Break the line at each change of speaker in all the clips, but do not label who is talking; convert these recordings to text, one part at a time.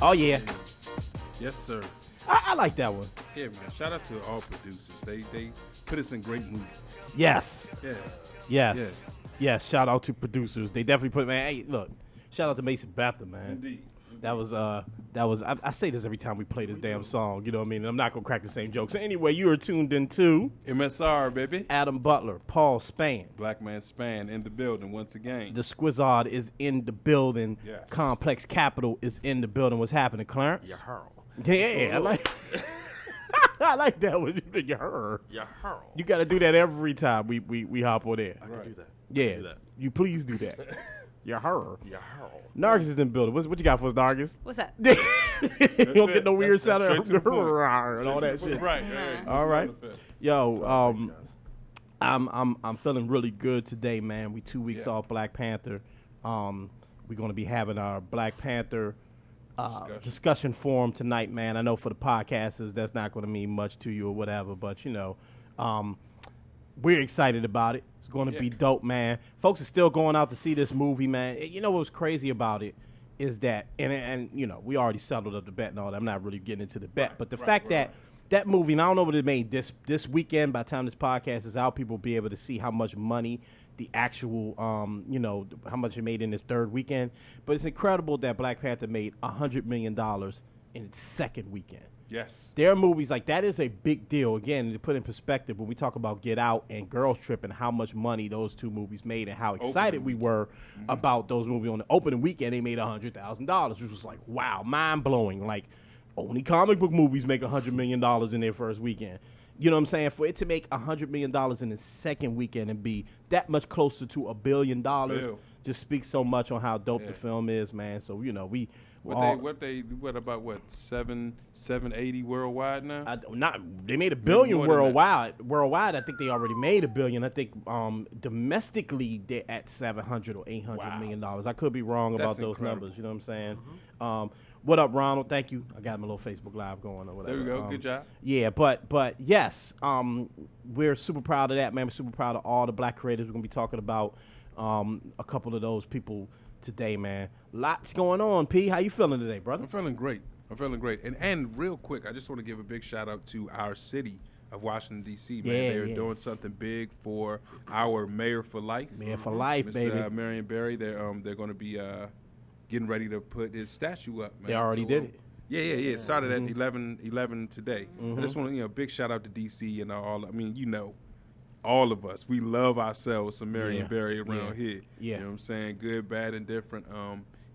Oh, yeah.
Yes, sir.
I like that one.
Yeah, man. Shout out to all producers. They put us in great movies.
Yes.
Yeah.
Yes.
Yeah.
Yes. Shout out to producers. They definitely put, man, hey, look, shout out to Mason Betha, man.
Indeed.
That was I say this every time we play this damn song, you know what I mean? And I'm not going to crack the same jokes. So anyway, you are tuned into
MSR, baby.
Adam Butler, Paul Spann.
Black Man Span in the building once again.
The Squizzard is in the building.
Yes.
Complex Capital is in the building. What's happening, Clarence?
You hurl.
Yeah, I like I like that one. You heard.
You hurl.
You got to do that every time we hop on there.
I can do that.
Yeah,
do that.
you please do that. You heard.
You hurl.
Nargis is in the building. What you got for us, Nargis?
What's that?
You don't get no weird sound
straight to the point.
and all that shit.
Right.
All right. Yo,
Thanks,
I'm feeling really good today, man. We 2 weeks off Black Panther. We're gonna be having our Black Panther discussion forum tonight, man. I know for the podcasters that's not gonna mean much to you or whatever, but you know, we're excited about it. It's gonna be dope, man. Folks are still going out to see this movie, man. You know what's crazy about it is that, and you know, we already settled up the bet and all that. I'm not really getting into the bet, but the fact that that movie, and I don't know what it made this weekend. By the time this podcast is out, people will be able to see how much money the actual, you know, how much it made in its third weekend. But it's incredible that Black Panther made $100 million in its second weekend.
Yes.
There are movies like that is a big deal. Again, to put in perspective, when we talk about Get Out and Girls Trip and how much money those two movies made and how excited we were about those movies on the opening weekend, they made $100,000, which was like, wow, mind blowing. Like, only comic book movies make $100 million in their first weekend. You know what I'm saying? For it to make $100 million in the second weekend and be that much closer to $1 billion just speaks so much on how dope the film is, man. So, you know,
What about 780 worldwide now?
They made $1 billion
more than
worldwide. Worldwide, I think they already made $1 billion. I think domestically they're at $700 or $800 million. I could be wrong about those
incredible.
numbers. You know what I'm saying? What up, Ronald? Thank you. I got my little Facebook Live going or whatever.
There we go. Good job.
Yeah, but yes, we're super proud of that, man. We're super proud of all the Black creators. We're gonna be talking about a couple of those people today, man. Lots going on. P, how you feeling today, brother?
I'm feeling great. And real quick, I just want to give a big shout out to our city of Washington, D.C., man. They're doing something big for our mayor for life.
Mayor for life,
Mr.
baby.
Marion Barry. They're going to be getting ready to put his statue up, man.
They already did it.
Yeah. It started at 11 today. I just want to, big shout out to DC and all. I mean, you know, all of us, we love ourselves some Marion Barry around here.
Yeah.
You know what I'm saying? Good, bad, and different.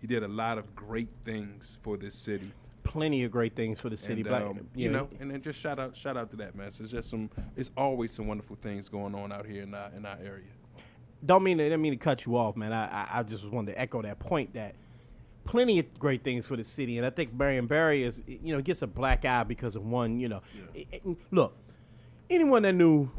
He did a lot of great things for this city.
Plenty of great things for the city,
and, you know, and then just shout out to that, man. So it's just it's always some wonderful things going on out here in our area.
Didn't mean to cut you off, man. I just wanted to echo that point that plenty of great things for the city, and I think Marion Barry is, you know, gets a black eye because of one, you know. Look, anyone that knew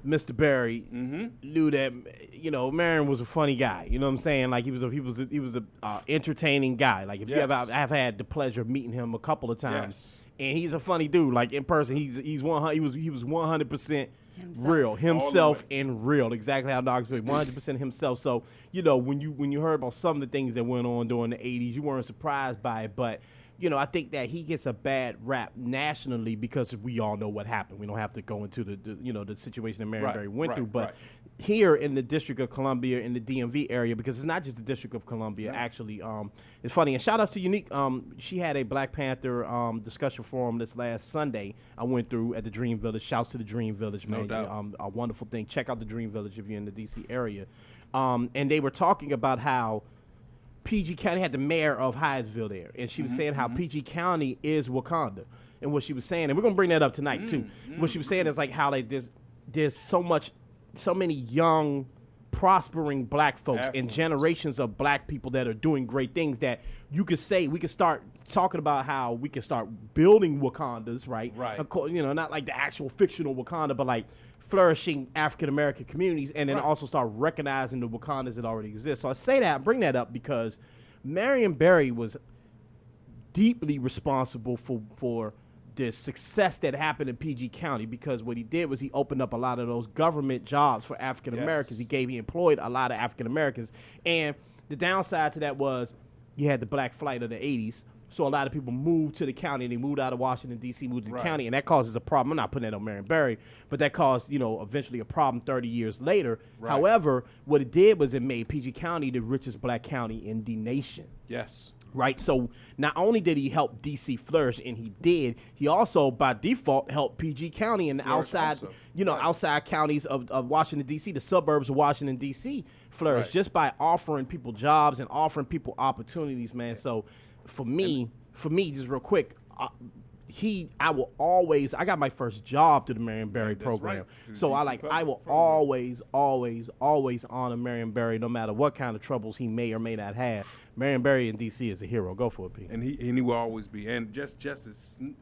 Mr. Barry knew that, you know, Marion was a funny guy. You know what I'm saying? Like he was a entertaining guy. Like if you ever, I've had the pleasure of meeting him a couple of times, and he's a funny dude. Like in person, he was 100% real himself and real. Exactly how Dogs was 100% himself. So you know when you heard about some of the things that went on during the '80s, you weren't surprised by it, but. You know, I think that he gets a bad rap nationally because we all know what happened. We don't have to go into the situation that Marion Barry went through. But here in the District of Columbia, in the DMV area, because it's not just the District of Columbia, actually, it's funny. And shout outs to Unique. She had a Black Panther discussion forum this last Sunday I went through at the Dream Village. Shouts to the Dream Village, man.
No doubt.
A wonderful thing. Check out the Dream Village if you're in the D.C. area. And they were talking about how PG County had the mayor of Hyattsville there, and she was saying how PG County is Wakanda, and what she was saying, and we're gonna bring that up tonight too. What she was saying is like how like there's so many young, prospering Black folks and generations of Black people that are doing great things that you could say we could start talking about how we can start building Wakandas, right? Of course, you know, not like the actual fictional Wakanda, but like flourishing African American communities, and then also start recognizing the Wakandas that already exist. So I bring that up because Marion Barry was deeply responsible for the success that happened in PG County, because what he did was he opened up a lot of those government jobs for African Americans. He employed a lot of African Americans, and the downside to that was you had the Black Flight of the '80s. So a lot of people moved to the county. They moved out of Washington, D.C., moved to the
Right.
county, and that causes a problem. I'm not putting that on Marion Barry, but that caused, eventually a problem 30 years later.
Right.
However, what it did was it made PG County the richest black county in the nation.
Yes.
Right, so not only did he help DC flourish, and he did, he also by default helped PG County and the
Flourish
outside,
also. Right.
outside counties of Washington DC, the suburbs of Washington DC flourish
Right.
just by offering people jobs and offering people opportunities, man. So for me, just real quick, I got my first job through the Marion Barry
That's
program.
right, through
So
DC
I
public
will
program.
always honor Marion Barry no matter what kind of troubles he may or may not have. Marion Barry in DC is a hero. Go for it, P.
And he will always be. And just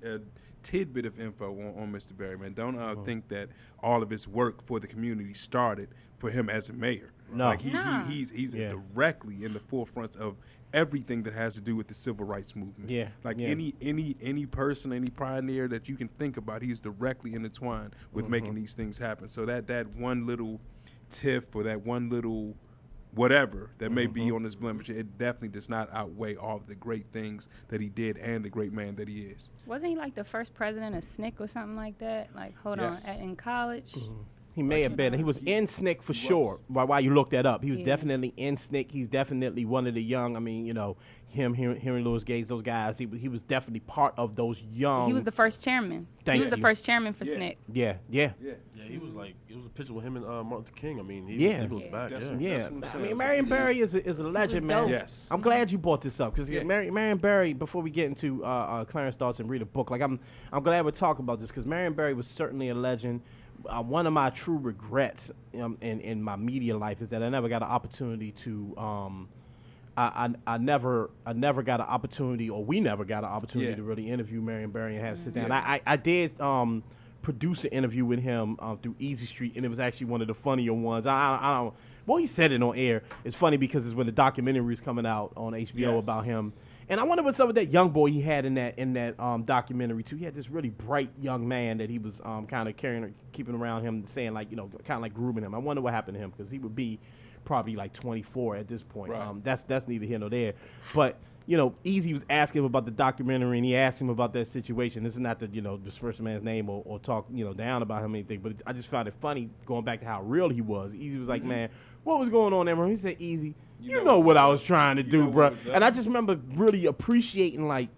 a tidbit of info on Mr. Barry, man. Don't think that all of his work for the community started for him as a mayor.
No.
Like he's
Yeah.
directly in the forefront of everything that has to do with the civil rights movement.
Yeah,
Like
yeah.
any person, any pioneer that you can think about, he's directly intertwined with making these things happen. So that one little tiff or that one little whatever that may be on his blemish, it definitely does not outweigh all of the great things that he did and the great man that he is.
Wasn't he like the first president of SNCC or something like that? Like,
Yes.
in college?
He may have been. He was in SNCC for sure. Why you look that up? He was
Yeah.
definitely in SNCC. He's definitely one of the young. I mean, him, Henry Louis Gates, those guys. He was definitely part of those young.
He was the first chairman.
Thank
He was the
you.
first chairman for
Yeah.
SNCC.
Yeah.
Yeah, he was like, it was a picture with him and Martin Luther King. I mean,
Yeah.
he goes back.
That's
Yeah.
what-
Yeah,
That's what I'm
I
saying.
mean, Marion Barry is a legend, man.
dope.
Yes.
I'm glad you brought this up because
Yeah.
Marion Barry. Before we get into Clarence thoughts and read a book, like I'm glad we're talking about this because Marion Barry was certainly a legend. One of my true regrets in my media life is that I never got an opportunity to. I never got an opportunity, or we never got an opportunity
Yeah.
to really interview Marion Barry and have sit down.
Yeah.
I did produce an interview with him through Easy Street, and it was actually one of the funnier ones. I don't. Well, he said it on air. It's funny because it's when the documentary was coming out on HBO
Yes.
about him. And I wonder what's up with that young boy he had in that documentary too. He had this really bright young man that he was kind of keeping around him, saying like kind of like grooming him. I wonder what happened to him because he would be probably like 24 at this point.
Right.
That's neither here nor there. But Easy was asking him about the documentary, and he asked him about that situation. This is not to disperse the man's name or talk down about him or anything, but I just found it funny going back to how real he was. Easy was like, man, what was going on there, bro? He said, Easy, you know what I was trying to do, bro. And I just remember really appreciating, like,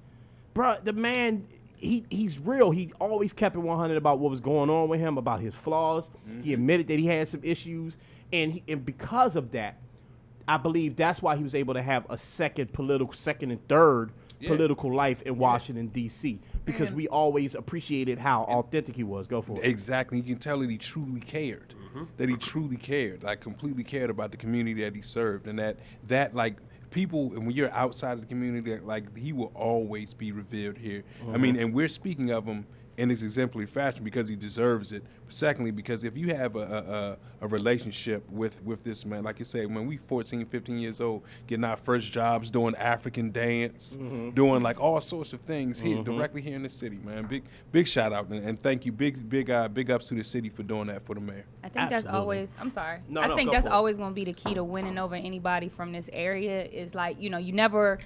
bro, the man, he's real. He always kept it 100 about what was going on with him, about his flaws. He admitted that he had some issues, and because of that, I believe that's why he was able to have a second and third political life in Washington, D.C., because we always appreciated how authentic he was. Go for it.
Exactly. You can tell that he truly cared. That he truly cared, like completely cared about the community that he served, and that like people, and when you're outside of the community, like he will always be revered here. I mean, and we're speaking of him in his exemplary fashion because he deserves it. Secondly, because if you have a relationship with this man, like you say, when we 14, 15 years old, getting our first jobs, doing African dance, doing like all sorts of things here, directly here in the city, man. Big shout out and thank you, big ups to the city for doing that for the mayor.
I think that's
Absolutely.
always. I'm sorry.
No,
I think
go
that's
for it.
always going to be the key to winning over anybody from this area. Is like you never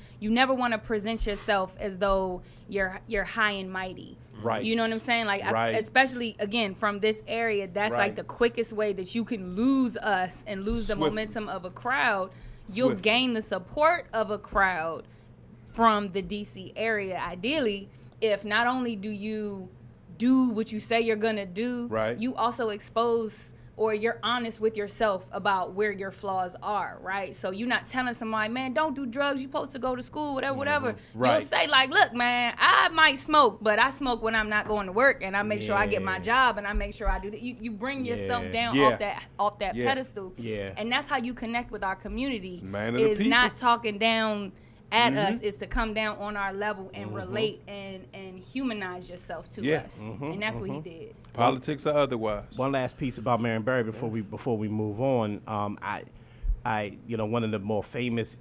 want to present yourself as though you're high and mighty.
Right.
You know what I'm saying? Like,
Right.
especially again from this area, that's like
Right.
the quickest way that you can lose us and lose the
Swiftly.
momentum of a crowd. You'll
Swiftly.
gain the support of a crowd from the DC area. Ideally, if not only do you do what you say you're gonna do,
Right.
you also expose or you're honest with yourself about where your flaws are, right? So you're not telling somebody, man, don't do drugs, you're supposed to go to school, whatever.
Right.
You'll say, like, look, man, I might smoke, but I smoke when I'm not going to work, and I make sure I get my
Yeah.
job, and I make sure I do that. You bring yourself
Yeah.
down
Yeah.
off that
Yeah.
pedestal.
Yeah.
And that's how you connect with our community.
It's man of the
Is
people.
not talking down at us, is to come down on our level and relate and humanize yourself to
Yeah.
us. And that's what he did.
Politics or otherwise.
One last piece about Marion Barry before we move on. I one of the more famous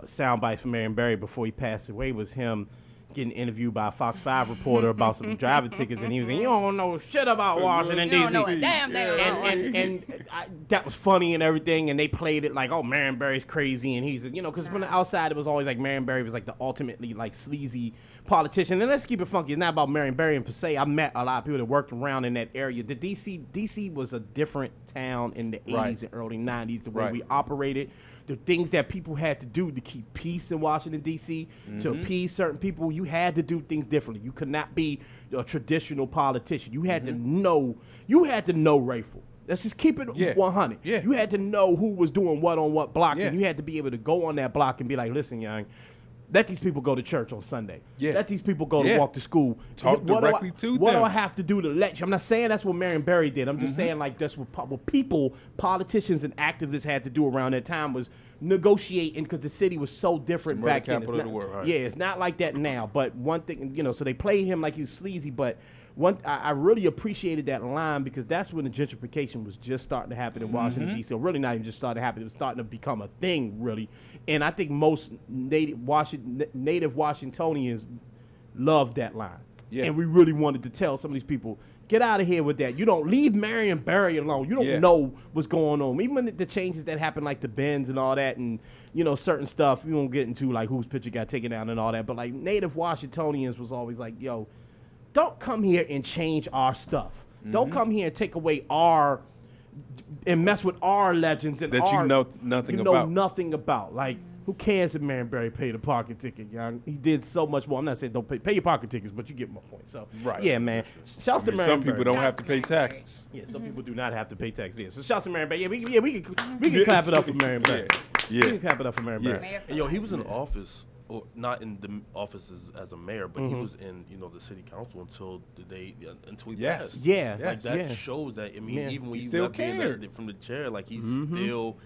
sound bites from Marion Barry before he passed away was him getting interviewed by a Fox 5 reporter about some driving tickets, and he was saying, "You don't know shit about Washington, D.C."
You don't know a damn thing about Washington.
And that was funny and everything, and they played it like, "Oh, Marion Barry's crazy," and he's, because from the outside it was always like Marion Barry was like the ultimately like sleazy politician. And let's keep it funky. It's not about Marion Barry per se. I met a lot of people that worked around in that area. The DC was a different town in the 80s and early 90s. The way we operated, the things that people had to do to keep peace in Washington D.C. to appease certain people, you had to do things differently. You could not be a traditional politician. You had to know. You had to know Rayful. Let's just keep it 100.
Yeah.
You had to know who was doing what on what block,
Yeah.
and you had to be able to go on that block and be like, "Listen, young, let these people go to church on Sunday.
Yeah.
Let these people go to walk to school.
Talk directly to them.
What do I have to do to let you?" I'm not saying that's what Marion Barry did. I'm just saying like that's what people, politicians and activists had to do around that time was negotiating, because the city was so different
It's the
back then.
capital of the world, right.
Yeah, it's not like that now. But one thing, so they played him like he was sleazy, but I really appreciated that line, because that's when the gentrification was just starting to happen in Washington, D.C. Or really not even just starting to happen. It was starting to become a thing, really. And I think most native Washingtonians loved that line.
Yeah.
And we really wanted to tell some of these people, get out of here with that. You don't leave Marion Barry alone. You don't know what's going on. Even when the changes that happened, like the bends and all that, and certain stuff, we won't get into like whose picture got taken down and all that. But like native Washingtonians was always like, yo, don't come here and change our stuff. Don't come here and take away our and mess with our legends and
That
our,
you know nothing
you
about.
know nothing about. Like, who cares if Marion Barry paid a parking ticket, young? He did so much more. I'm not saying don't pay your parking tickets, but you get my point. So, yeah, man. Shouts to Marion
Some
Barry.
people don't have to pay taxes.
Yeah, some people do not have to pay taxes. Yeah, so shouts to Marion Barry. Yeah, we can clap it up for Marion Barry.
Yeah.
We can clap it up for Marion Barry.
And he was in office, or not in the office as a mayor, but he was in the city council until the day until he passed.
Yeah,
Like that shows that. I mean, even when you
still
left being
cared.
from the chair, like he's still,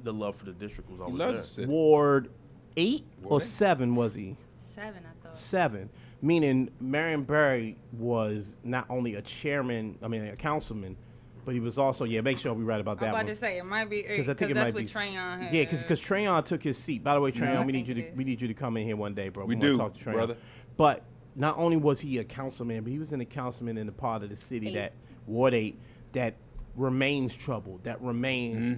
the love for the district was
He
always
loves
there.
the city.
Ward 8 or
Ward 8.
7 was he?
7, I thought.
7. Meaning Marion Barry was not only a councilman, but he was also, make sure we write about that
I'm
one.
about to say, it might be,
Because I think it
that's
might
what
be
Trayon had.
Yeah, because Trayon took his seat. By the way, Trayon,
I
we
think
need you to come in here one day, bro.
We
wanna
do,
talk to Trayon.
brother.
But not only was he a councilman, but he was in a councilman in the part of the city that Ward 8 that remains troubled. That remains,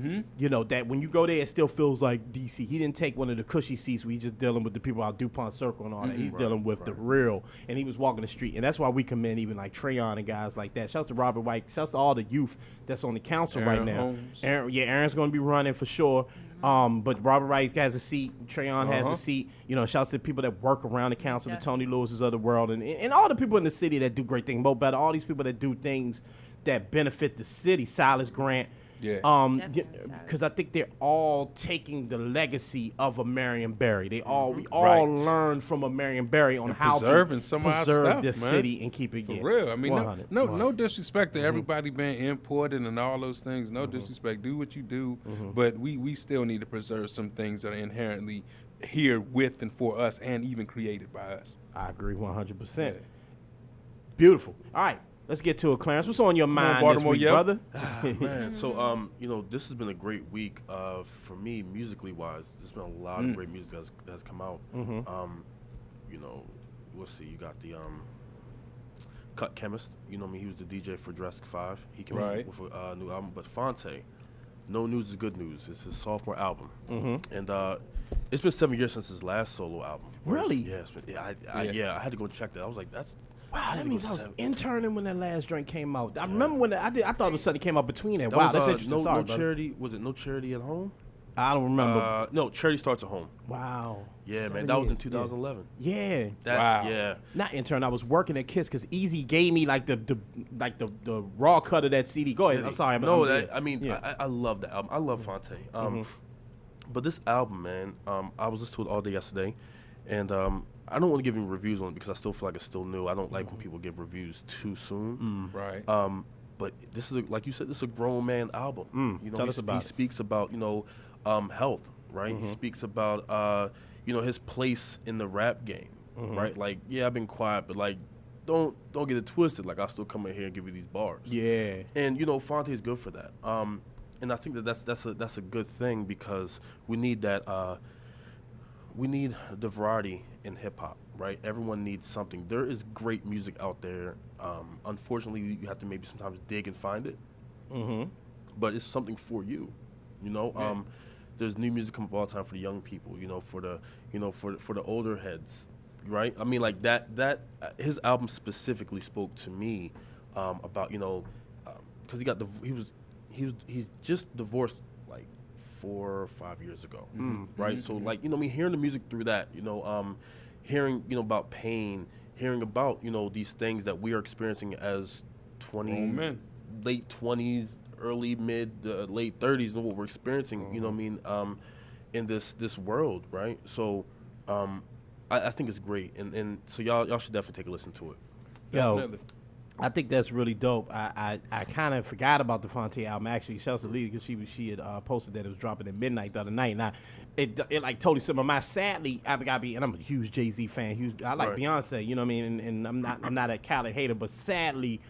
that when you go there, it still feels like DC. He didn't take one of the cushy seats where he's just dealing with the people out DuPont Circle and all that. He's dealing with the real, and he was walking the street, and that's why we commend even like Trayon and guys like that. Shouts to Robert White. Shouts to all the youth that's on the council right now. Aaron's going to be running for sure. But Robert Wright has a seat. Trayon has a seat. Shouts to the people that work around the council, the Tony Lewis's of the world, and all the people in the city that do great things. Mo Better, all these people that do things that benefit the city. Silas Grant.
Yeah.
Because I think they're all taking the legacy of a Marion Barry. We all learned from a Marion Barry on how
preserving
to
some of our
preserve
stuff,
this
man.
city and keep it
For real. I mean,
100,
no disrespect to everybody being imported and all those things. No disrespect. Do what you do. But we still need to preserve some things that are inherently here with and for us and even created by us.
I agree 100%.
Yeah.
Beautiful. All right. Let's get to it, Clarence. What's on your mind
Baltimore,
this week, brother?
Man, so this has been a great week for me musically wise. There's been a lot of great music that's come out. Let's see, you got the Cut Chemist. He was the DJ for Jurassic 5. He came out with a new album. But Phonte, No News is Good News. It's his sophomore album, and it's been 7 years since his last solo album.
Really?
Yeah, it's been, I had to go check that. I was like, that's.
Wow, that means I was interning when that last drink came out. I remember when I thought it was something came out between that. Wow, that's interesting.
No
Sorry,
Charity. Was it No Charity at Home?
I don't remember.
No, Charity Starts at Home.
Wow.
Yeah, man, that was in 2011.
Yeah.
Wow.
Yeah.
Not intern. I was working at Kiss because Easy gave me like the raw cut of that CD. Go ahead. I'm sorry.
I love the album. I love Phonte. But this album, man, I was listening to it all day yesterday, and I don't want to give him reviews on it because I still feel like it's still new. I don't like when people give reviews too soon.
Right.
But this is like you said, this is a grown man album.
Tell us about
he speaks about health, right? He speaks about his place in the rap game, right? Like, yeah, I've been quiet, but like, don't get it twisted. Like, I'll still come in here and give you these bars.
Yeah.
And Phonte is good for that. And I think that's a good thing because we need that. we need the variety in hip hop, right? Everyone needs something. There is great music out there. Unfortunately, you have to maybe sometimes dig and find it. But it's something for you, you know. There's new music come up all the time for the young people, you know, for the older heads, right? I mean, like that his album specifically spoke to me about, you know, because he's just divorced like 4 or 5 years ago, right? So like, you know, I mean, hearing the music through that, you know, hearing, you know, about pain, hearing about, you know, these things that we are experiencing as late 20s, early late 30s, and what we're experiencing, you know what I mean, in this world, right? So I think it's great, and so y'all should definitely take a listen to it.
Yo, I think that's really dope. I kind of forgot about the Phonte album. Actually, shouts to Lita, because she had posted that it was dropping at midnight the other night, and it like totally similar. My sadly, I gotta be, and I'm a huge Jay-Z fan. I like Beyonce, you know what I mean, and I'm not a Khaled hater, but sadly,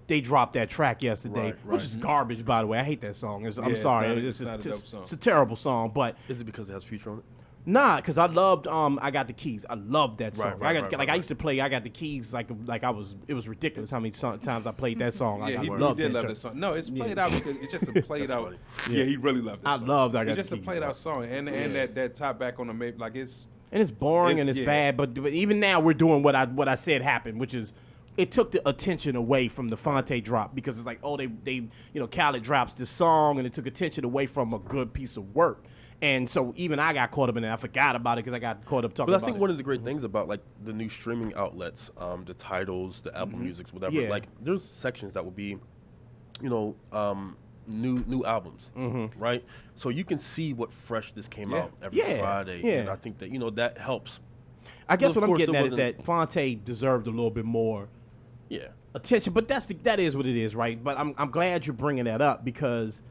they dropped that track yesterday, which is garbage, by the way. I hate that song. I'm sorry, it's a terrible song. But
is it because it has Future on it?
Nah, because I loved I Got the Keys. I loved that song. I used to play I Got the Keys like it was ridiculous how many times I played that song.
Yeah, he did love that song. No, it's played out because it's just a played out. Yeah, he really loved it.
I loved I Got the Keys.
It's just a played out song, and that top back on the maybe like it's.
And it's boring and it's bad, but even now we're doing what I said happened, which is it took the attention away from the Phonte drop, because it's like, oh, they you know, Khaled drops this song and it took attention away from a good piece of work. And so even I got caught up in it. I forgot about it because I got caught up talking about it.
But I think one of the great things about like the new streaming outlets, the titles, the Apple Musics, whatever, like there's sections that will be, you know, new albums, right? So you can see what fresh this came out every Friday, and I think that, you know, that helps.
I guess what I'm getting at is that Phonte deserved a little bit more attention, but that is what it is, right? But I'm glad you're bringing that up, because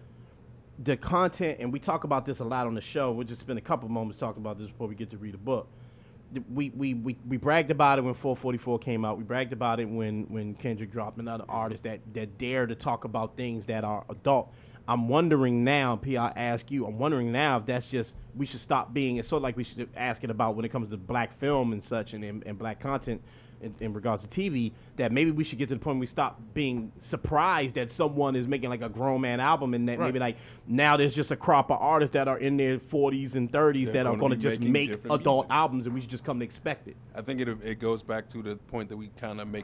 the content, and we talk about this a lot on the show. We'll just spend a couple moments talking about this before we get to read a book. We bragged about it when 444 came out. We bragged about it when Kendrick dropped, another artist that dare to talk about things that are adult. I'm wondering now, P, I'll ask you, I'm wondering now if that's just, we should stop being, it's sort of like we should ask it about when it comes to black film and such, and black content in regards to TV, that maybe we should get to the point where we stop being surprised that someone is making like a grown man album, and that maybe like now there's just a crop of artists that are in their 40s and 30s that are going to just make adult albums, and we should just come to expect it.
I think it goes back to the point that we kind of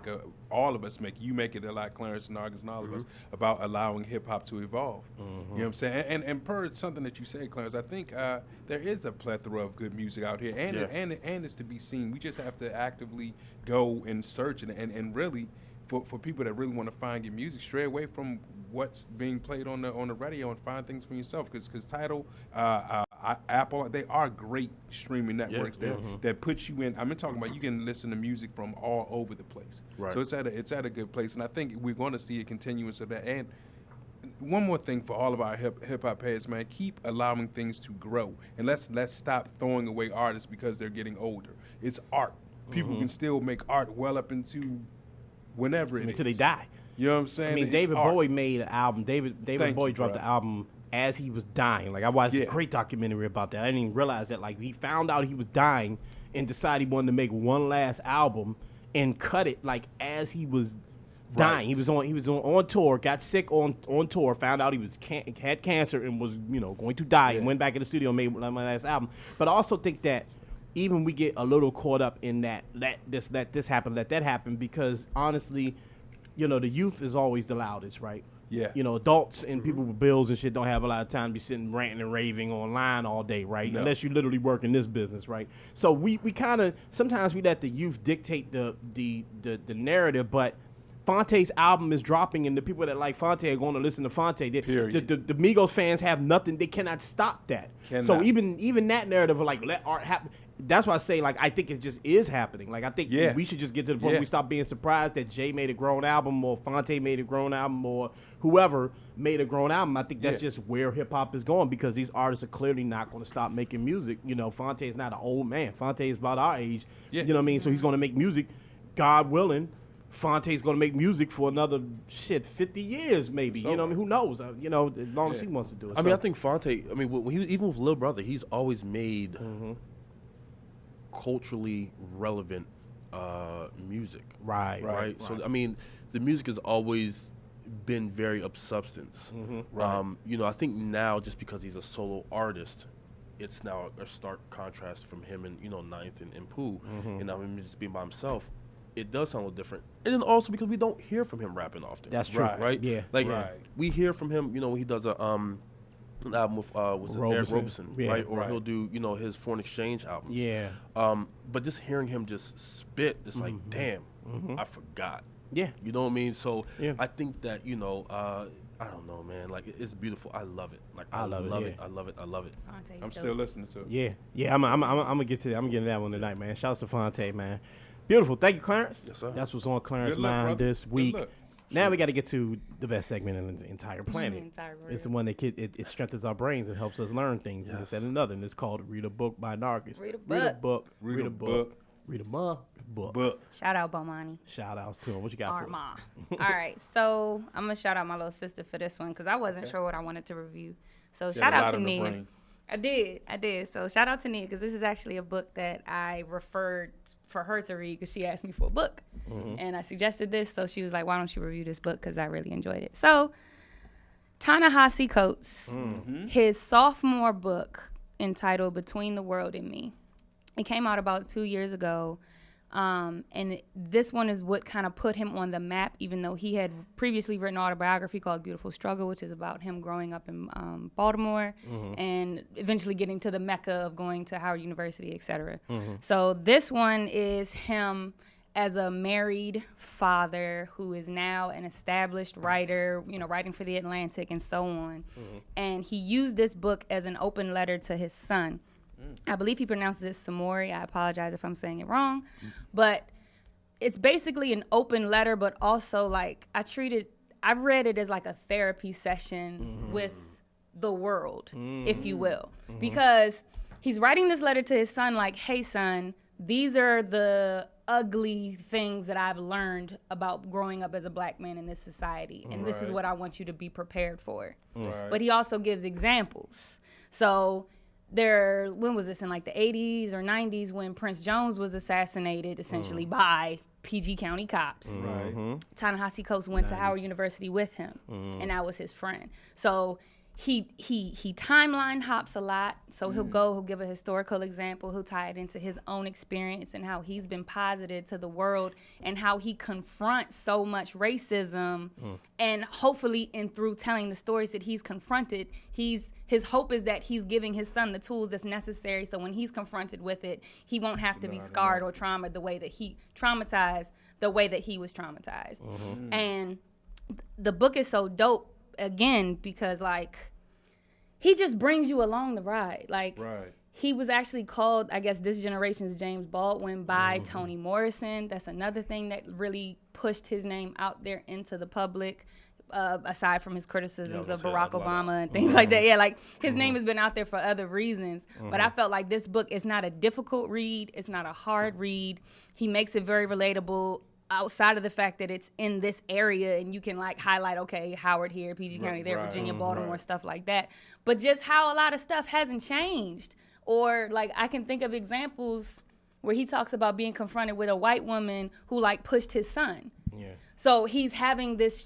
all of us make. You make it a lot, Clarence and August and all of us, about allowing hip hop to evolve. You know what I'm saying? And per something that you say, Clarence, I think there is a plethora of good music out here, and it's to be seen. We just have to actively go and search and really for people that really want to find your music, stray away from what's being played on the radio and find things for yourself, because Tidal, Apple, they are great streaming networks that put you in. I'm talking about, you can listen to music from all over the place. Right. So it's at a good place, and I think we're going to see a continuance of that. And one more thing for all of our hip hop heads, man, keep allowing things to grow, and let's stop throwing away artists because they're getting older. It's art. People can still make art well up into whenever it is.
Until they die.
You know what I'm saying?
I mean, David Bowie made an album. David Bowie dropped the album as he was dying. Like, I watched a great documentary about that. I didn't even realize that. Like, he found out he was dying and decided he wanted to make one last album and cut it like as he was dying. He was on tour, got sick on tour, found out he was had cancer and was, you know, going to die, and went back in the studio and made my last album. But I also think that even we get a little caught up in that, let this happen, let that happen, because honestly, you know, the youth is always the loudest, right? Yeah. You know, adults and people with bills and shit don't have a lot of time to be sitting ranting and raving online all day, right? No. Unless you literally work in this business, right? So we kind of, sometimes we let the youth dictate the narrative, but Phonte's album is dropping, and the people that like Phonte are going to listen to Phonte. The Migos fans have nothing. They cannot stop that. So even that narrative of like, let art happen, that's why I say, like, I think it just is happening. Like, I think we should just get to the point where we stop being surprised that Jay made a grown album, or Phonte made a grown album, or whoever made a grown album. I think that's just where hip-hop is going, because these artists are clearly not going to stop making music. You know, Phonte is not an old man. Phonte is about our age. You know what I mean? So he's going to make music, God willing. Fonte's going to make music for another 50 years maybe. So, you know what I mean? Who knows? You know, as long as he wants to do it.
I mean, I think Phonte, I mean, even with Lil Brother, he's always made culturally relevant music.
Right.
So I mean, the music has always been very of substance. You know, I think now just because he's a solo artist, it's now a stark contrast from him and, you know, Ninth and Pooh, and now him just being by himself. It does sound a little different, and then also because we don't hear from him rapping often.
That's true.
right?
Yeah.
Like we hear from him, you know, when he does an album with Eric Robeson, right? Or he'll do, you know, his Foreign Exchange albums.
Yeah.
But just hearing him just spit, it's like, damn, I forgot.
Yeah.
You know what I mean? So
Yeah.
I think that, you know, I don't know, man. Like, it's beautiful. I love it. Like, I love it. I love it.
Phonte,
I'm still listening to it.
Yeah. I'm gonna get to that. I'm getting that one tonight, man. Shouts to Phonte, man. Beautiful. Thank you, Clarence.
Yes, sir.
That's what's on Clarence's
Good luck,
mind
brother.
this
Good
week.
luck.
Now we got to get to the best segment in the entire planet.
Entire
It's the one that it strengthens our brains and helps us learn things. And it's that another, and it's called Read a Book by Narcis.
Read a
book. Read a book.
But
Shout out Bomani.
Shout outs to him. What you got for us?
Arma. All right, so I'm gonna shout out my little sister for this one because I wasn't sure what I wanted to review. So shout out to Nia. I did. So shout out to Nia because this is actually a book that I referred for her to read because she asked me for a book, and I suggested this. So she was like, "Why don't you review this book?" Because I really enjoyed it. So Ta-Nehisi Coates, his sophomore book entitled "Between the World and Me." It came out about 2 years ago. And this one is what kind of put him on the map, even though he had previously written an autobiography called Beautiful Struggle, which is about him growing up in Baltimore and eventually getting to the mecca of going to Howard University, et cetera. So this one is him as a married father who is now an established writer, you know, writing for The Atlantic and so on. And he used this book as an open letter to his son. I believe he pronounces it Samori. I apologize if I'm saying it wrong. But it's basically an open letter, but also like I read it as like a therapy session with the world, if you will. Because he's writing this letter to his son like, hey, son, these are the ugly things that I've learned about growing up as a black man in this society. And this is what I want you to be prepared for. But he also gives examples. So when was this, in like the 80s or 90s when Prince Jones was assassinated essentially by PG County cops. Ta-Nehisi Coates went to Howard University with him, and that was his friend. So he timeline hops a lot. So he'll give a historical example. He'll tie it into his own experience and how he's been posited to the world and how he confronts so much racism. And hopefully, through telling the stories that he's confronted, his hope is that he's giving his son the tools that's necessary so when he's confronted with it, he won't have to be scarred or traumatized the way that he was traumatized. And the book is so dope, again, because, like, he just brings you along the ride. Like, he was actually called, I guess, this generation's James Baldwin by Toni Morrison. That's another thing that really pushed his name out there into the public. Aside from his criticisms of Barack Obama and things like that. Yeah, like his name has been out there for other reasons. But I felt like this book is not a difficult read. It's not a hard read. He makes it very relatable outside of the fact that it's in this area and you can like highlight, okay, Howard here, PG County there, Virginia, Baltimore, stuff like that. But just how a lot of stuff hasn't changed. Or like I can think of examples where he talks about being confronted with a white woman who like pushed his son.
Yeah.
So he's having this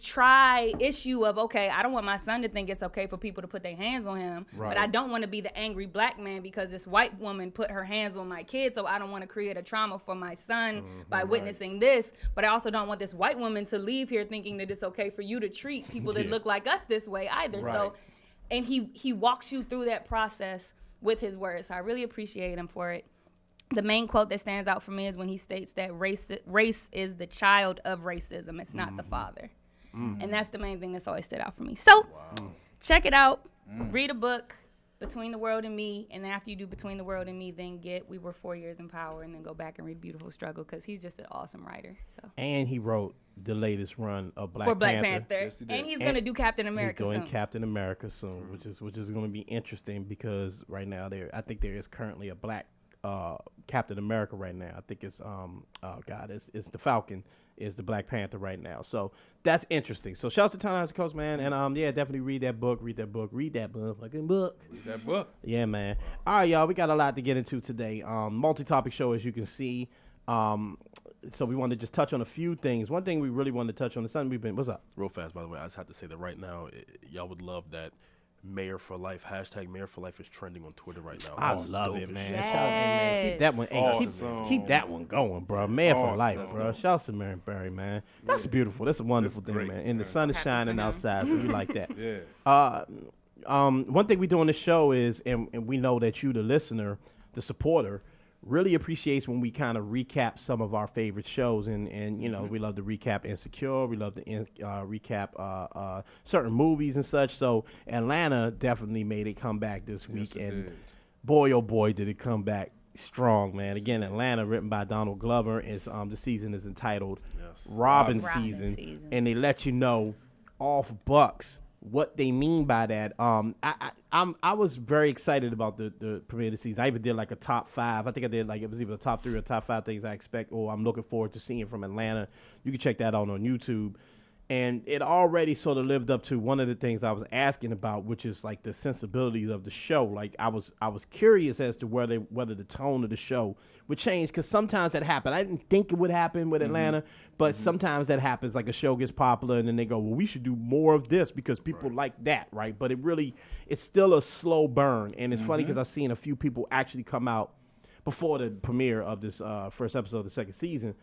issue of, okay, I don't want my son to think it's okay for people to put their hands on him, but I don't want to be the angry black man because this white woman put her hands on my kid, so I don't want to create a trauma for my son by witnessing this, but I also don't want this white woman to leave here thinking that it's okay for you to treat people that look like us this way either. So, and he walks you through that process with his words, so I really appreciate him for it. The main quote that stands out for me is when he states that race is the child of racism. It's not the father. And that's the main thing that's always stood out for me. So check it out. Read a book, Between the World and Me. And then after you do Between the World and Me, then get We Were 4 Years in Power and then go back and read Beautiful Struggle because he's just an awesome writer. So.
And he wrote the latest run of Black
Panther.
Yes, he did.
And he's going to do Captain America soon.
He's doing Captain America soon, which is going to be interesting because right now I think there is currently a black Captain America right now. I think it's it's the Falcon is the Black Panther right now. So that's interesting. So shouts to Ta-Nehisi Coates, man, and definitely read that book. Read that motherfucking book.
Read that book.
Yeah, man. All right, y'all, we got a lot to get into today. Multi-topic show, as you can see. So we want to just touch on a few things. One thing we really wanted to touch on is something what's up?
Real fast, by the way, I just have to say that right now, y'all would love that Mayor for Life, hashtag Mayor for Life is trending on Twitter right now.
I love it, man.
Yes.
Shout out, man. Keep that one.
Awesome.
Keep that one going, bro. Mayor for
Awesome.
life, bro. Shout out to Marion Barry, man. That's beautiful. That's a wonderful thing,
great,
man. And the
man.
sun is
Happy
shining
for him.
outside, so we like that.
Yeah.
One thing we do on the show is, and we know that you, the listener, the supporter, really appreciates when we kind of recap some of our favorite shows, and you know, we love to recap Insecure, we love to recap certain movies and such. So Atlanta definitely made it come back this week,
it
and
did.
boy oh boy did it come back strong, man. Again, Atlanta, written by Donald Glover, is the season is entitled Robin season, and they let you know off Bucks what they mean by that. I was very excited about the premiere of the season. I even did like a top 5. I think I did like, it was either the top 3 or top 5 things I expect or I'm looking forward to seeing from Atlanta. You can check that out on YouTube. And it already sort of lived up to one of the things I was asking about, which is like the sensibilities of the show. Like I was curious as to whether the tone of the show would change, because sometimes that happened. I didn't think it would happen with Atlanta, but sometimes that happens. Like a show gets popular and then they go, well, we should do more of this because people like that, right? But it's still a slow burn. And it's funny because I've seen a few people actually come out before the premiere of this first episode of the second season,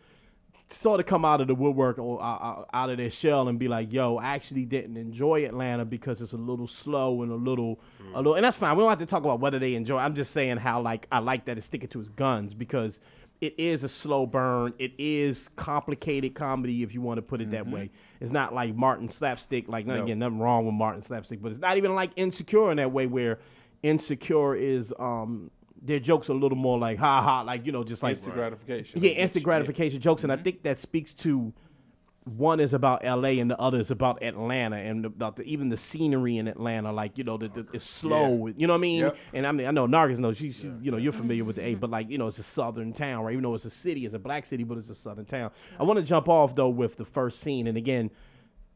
sort of come out of the woodwork or out of their shell and be like, yo, I actually didn't enjoy Atlanta because it's a little slow and a little, and that's fine. We don't have to talk about whether they enjoy. I'm just saying how I like that it's sticking to its guns, because it is a slow burn. It is complicated comedy, if you want to put it that way. It's not like Martin slapstick, again, nothing wrong with Martin slapstick, but it's not even like Insecure in that way, where Insecure is, their jokes are a little more like ha ha, like, you know, just like
Instant gratification.
Yeah, instant gratification jokes, and I think that speaks to one is about L.A. and the other is about Atlanta, and about even the scenery in Atlanta, like, you know, it's slow, you know what I mean?
Yep.
And I mean, I know Nargis knows, she's you know, you're familiar with the A, but like, you know, it's a southern town, right? Even though it's a city, it's a black city, but it's a southern town. I want to jump off though with the first scene, and again,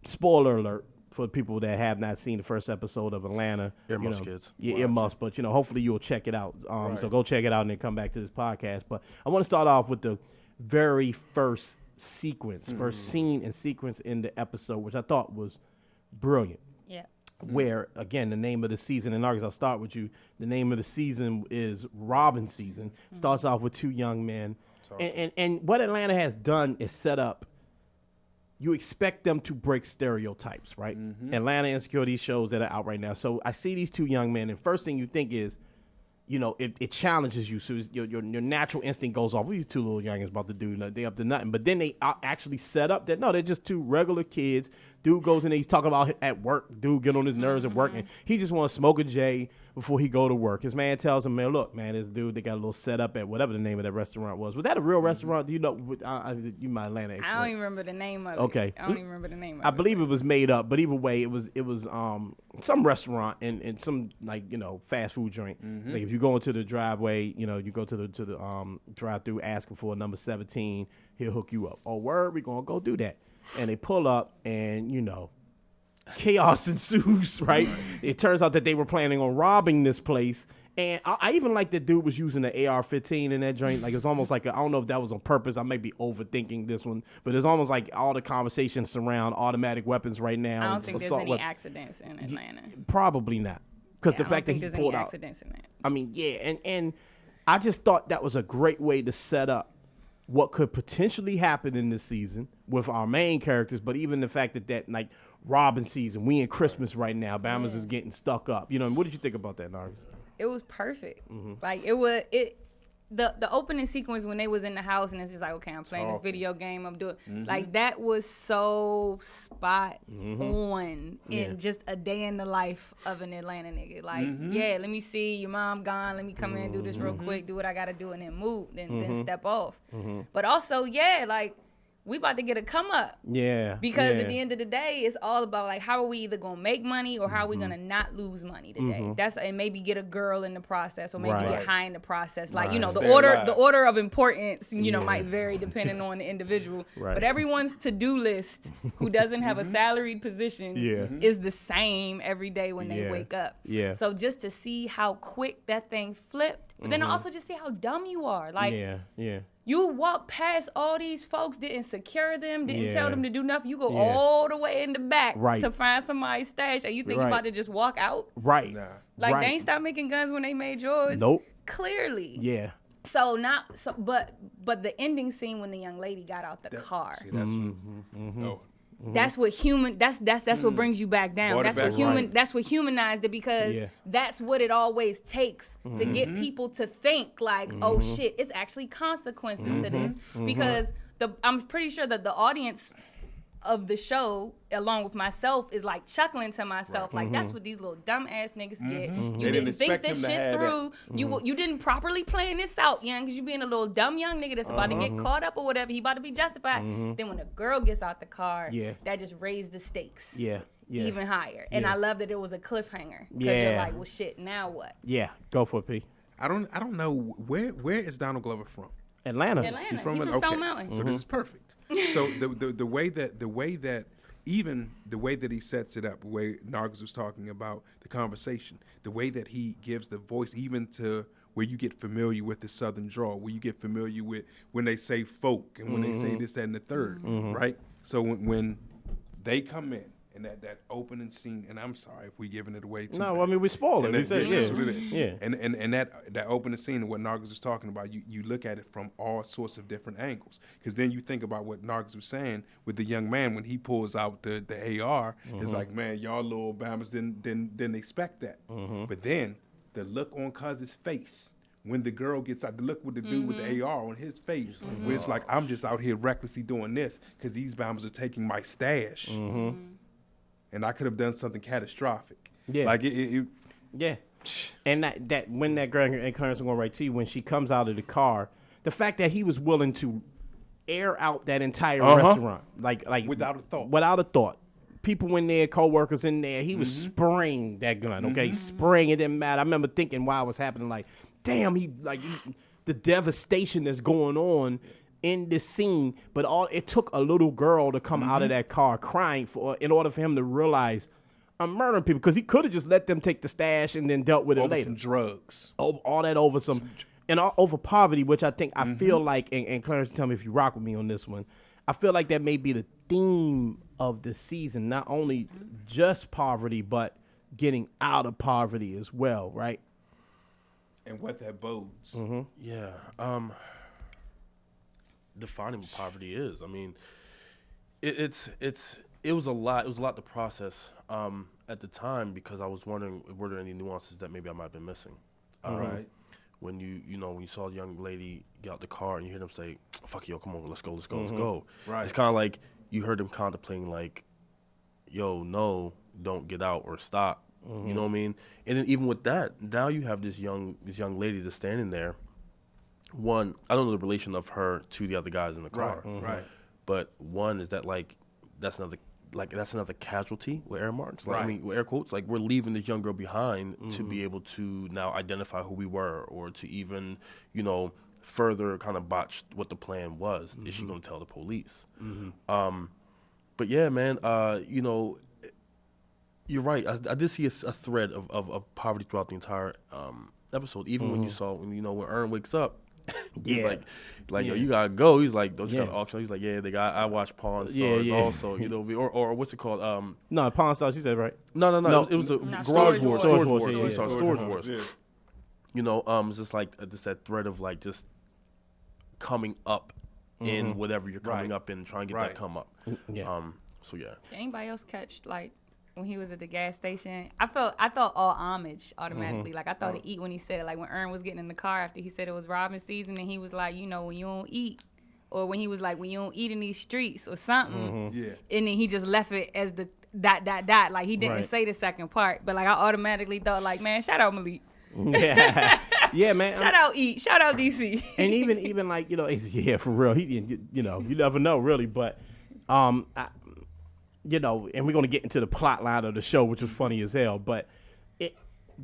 spoiler alert for people that have not seen the first episode of Atlanta.
Earmuffs, kids.
Yeah, earmuffs, but, you know, hopefully you'll check it out. So go check it out and then come back to this podcast. But I want to start off with the very first sequence, first scene and sequence in the episode, which I thought was brilliant.
Yeah.
Where, again, the name of the season, and August, I'll start with you. The name of the season is Robin season. Starts off with 2 young men. And what Atlanta has done is set up, you expect them to break stereotypes, right? Atlanta, Insecure, these shows that are out right now. So I see these 2 young men, and first thing you think is, you know, it challenges you. So your natural instinct goes off. These 2 little youngins about to do nothing. They up to nothing. But then they actually set up that, no, they're just 2 regular kids. Dude goes in there, he's talking about at work. Dude get on his nerves at work, and he just want to smoke a J before he go to work. His man tells him, man, look, man, this dude, they got a little setup at whatever the name of that restaurant was. Was that a real restaurant? Do you know? You might Atlanta expert.
I don't even remember the name of it.
Okay.
I don't even remember the name of it.
I believe it was made up, but either way, it was some restaurant and some, like, you know, fast food joint. Like if you go into the driveway, you know, you go to the drive-through asking for a number 17, he'll hook you up. Oh, word, we gonna go do that. And they pull up, and, you know, chaos ensues, right? It turns out that they were planning on robbing this place. And I even like that dude was using the AR-15 in that joint. Like, it's almost like, I don't know if that was on purpose. I may be overthinking this one. But it's almost like all the conversations surround automatic weapons right now.
I don't think there's any accidents in Atlanta.
Probably not. Because the fact that he pulled out.
Accidents in that.
I mean, yeah. And I just thought that was a great way to set up what could potentially happen in this season with our main characters, but even the fact that like Robin season, we in Christmas right now, Bama's is getting stuck up. You know, what did you think about that, Nargis?
It was perfect. Like the opening sequence when they was in the house and it's just like, okay, I'm playing this video game, I'm doing like that was so spot on in just a day in the life of an Atlanta nigga. Like, yeah, let me see your mom gone, let me come in and do this real quick, do what I gotta do, and then move, then step off. But also, yeah, like we about to get a come up.
Yeah.
Because at the end of the day, it's all about like how are we either gonna make money or how are we gonna not lose money today. That's and maybe get a girl in the process or maybe get high in the process. Like the order of importance might vary depending on the individual. But everyone's to-do list who doesn't have a salaried position is the same every day when they wake up. Yeah. So just to see how quick that thing flipped, but then also just see how dumb you are. Like you walk past all these folks, didn't secure them, didn't tell them to do nothing. You go all the way in the back to find somebody's stash, and you think you about to just walk out? Right. Nah. Like they ain't stopped making guns when they made yours. Nope. Clearly. Yeah. But the ending scene when the young lady got out the car. See, that's what human. That's what brings you back down. That's what human. That's what humanized it because that's what it always takes to get people to think like, oh shit, it's actually consequences to this. Because I'm pretty sure that the audience of the show, along with myself, is like chuckling to myself, like that's what these little dumb ass niggas get. You didn't think this shit through. You didn't properly plan this out, young, because you being a little dumb young nigga that's about to get caught up or whatever. He about to be justified. Then when a girl gets out the car, that just raised the stakes. Even higher. And I love that it was a cliffhanger. Because you're like, well, shit, now what?
Yeah, go for it, P.
I don't know where is Donald Glover from?
Atlanta.
He's from Stone Mountain.
So this is perfect. So the way that he sets it up, the way Nargis was talking about the conversation, the way that he gives the voice even to where you get familiar with the Southern drawl, where you get familiar with when they say folk and when they say this, that, and the third, right? So when they come in and that opening scene, and I'm sorry if we're giving it away too much.
No, I mean, we spoiled it. We said,
that's what it is. Yeah. And that opening scene and what Nargis was talking about, you look at it from all sorts of different angles. Because then you think about what Nargis was saying with the young man when he pulls out the AR. It's like, man, y'all little Bammers didn't expect that. But then the look on Cuz's face when the girl gets out, the look with the dude with the AR on his face, where it's like, I'm just out here recklessly doing this because these Bammers are taking my stash. And I could have done something catastrophic. Yeah. Like it
yeah. And that when that girl, and Clarence, I'm going right to you, when she comes out of the car, the fact that he was willing to air out that entire restaurant, like
without a thought.
Without a thought. People in there, co-workers in there, he was spraying that gun, okay? Spraying, it didn't matter. I remember thinking while it was happening, like, damn, the devastation that's going on in this scene, but it took a little girl to come out of that car crying in order for him to realize I'm murdering people, because he could have just let them take the stash and then dealt with it later.
Some drugs.
All that over over poverty, which I think I feel like, and Clarence, tell me if you rock with me on this one, I feel like that may be the theme of the season, not only just poverty, but getting out of poverty as well, right?
And what that bodes.
Yeah. Defining what poverty is. I mean, it was a lot. It was a lot to process at the time, because I was wondering, were there any nuances that maybe I might have been missing?
Right.
When when you saw the young lady get out the car and you hear them say, "Fuck yo, come on, let's go." Right. It's kind of like you heard them contemplating, like, "Yo, no, don't get out or stop." You know what I mean? And then even with that, now you have this young lady that's standing there. One, I don't know the relation of her to the other guys in the car.
Right.
But one is that that's another casualty with air marks. Like, I mean, with air quotes, like, we're leaving this young girl behind to be able to now identify who we were, or to even, further kind of botch what the plan was. Is she going to tell the police? But yeah, man, you're right. I did see a thread of poverty throughout the entire episode. Even when when Ern wakes up, he's like, yo, you gotta go. He's like, don't you got to auction? He's like, yeah, I watch Pawn Stars also, or what's it called?
No, Pawn Stars. You said right.
No. It was the Garage Wars. Storage Wars. It's just like that thread of like just coming up in whatever you're coming up in, trying to get that come up. So yeah.
Did anybody else catch like when he was at the gas station? I thought all homage automatically. Like I thought to eat when he said it. Like when Ern was getting in the car after he said it was robbing season, and he was like, when you don't eat, or when he was like, when you don't eat in these streets or something. And then he just left it as the ... Like he didn't say the second part, but like I automatically thought like, man, shout out Malik.
Yeah, man.
Shout out DC.
And even like, yeah, for real. You never know really, but and we're gonna get into the plot line of the show, which was funny as hell. But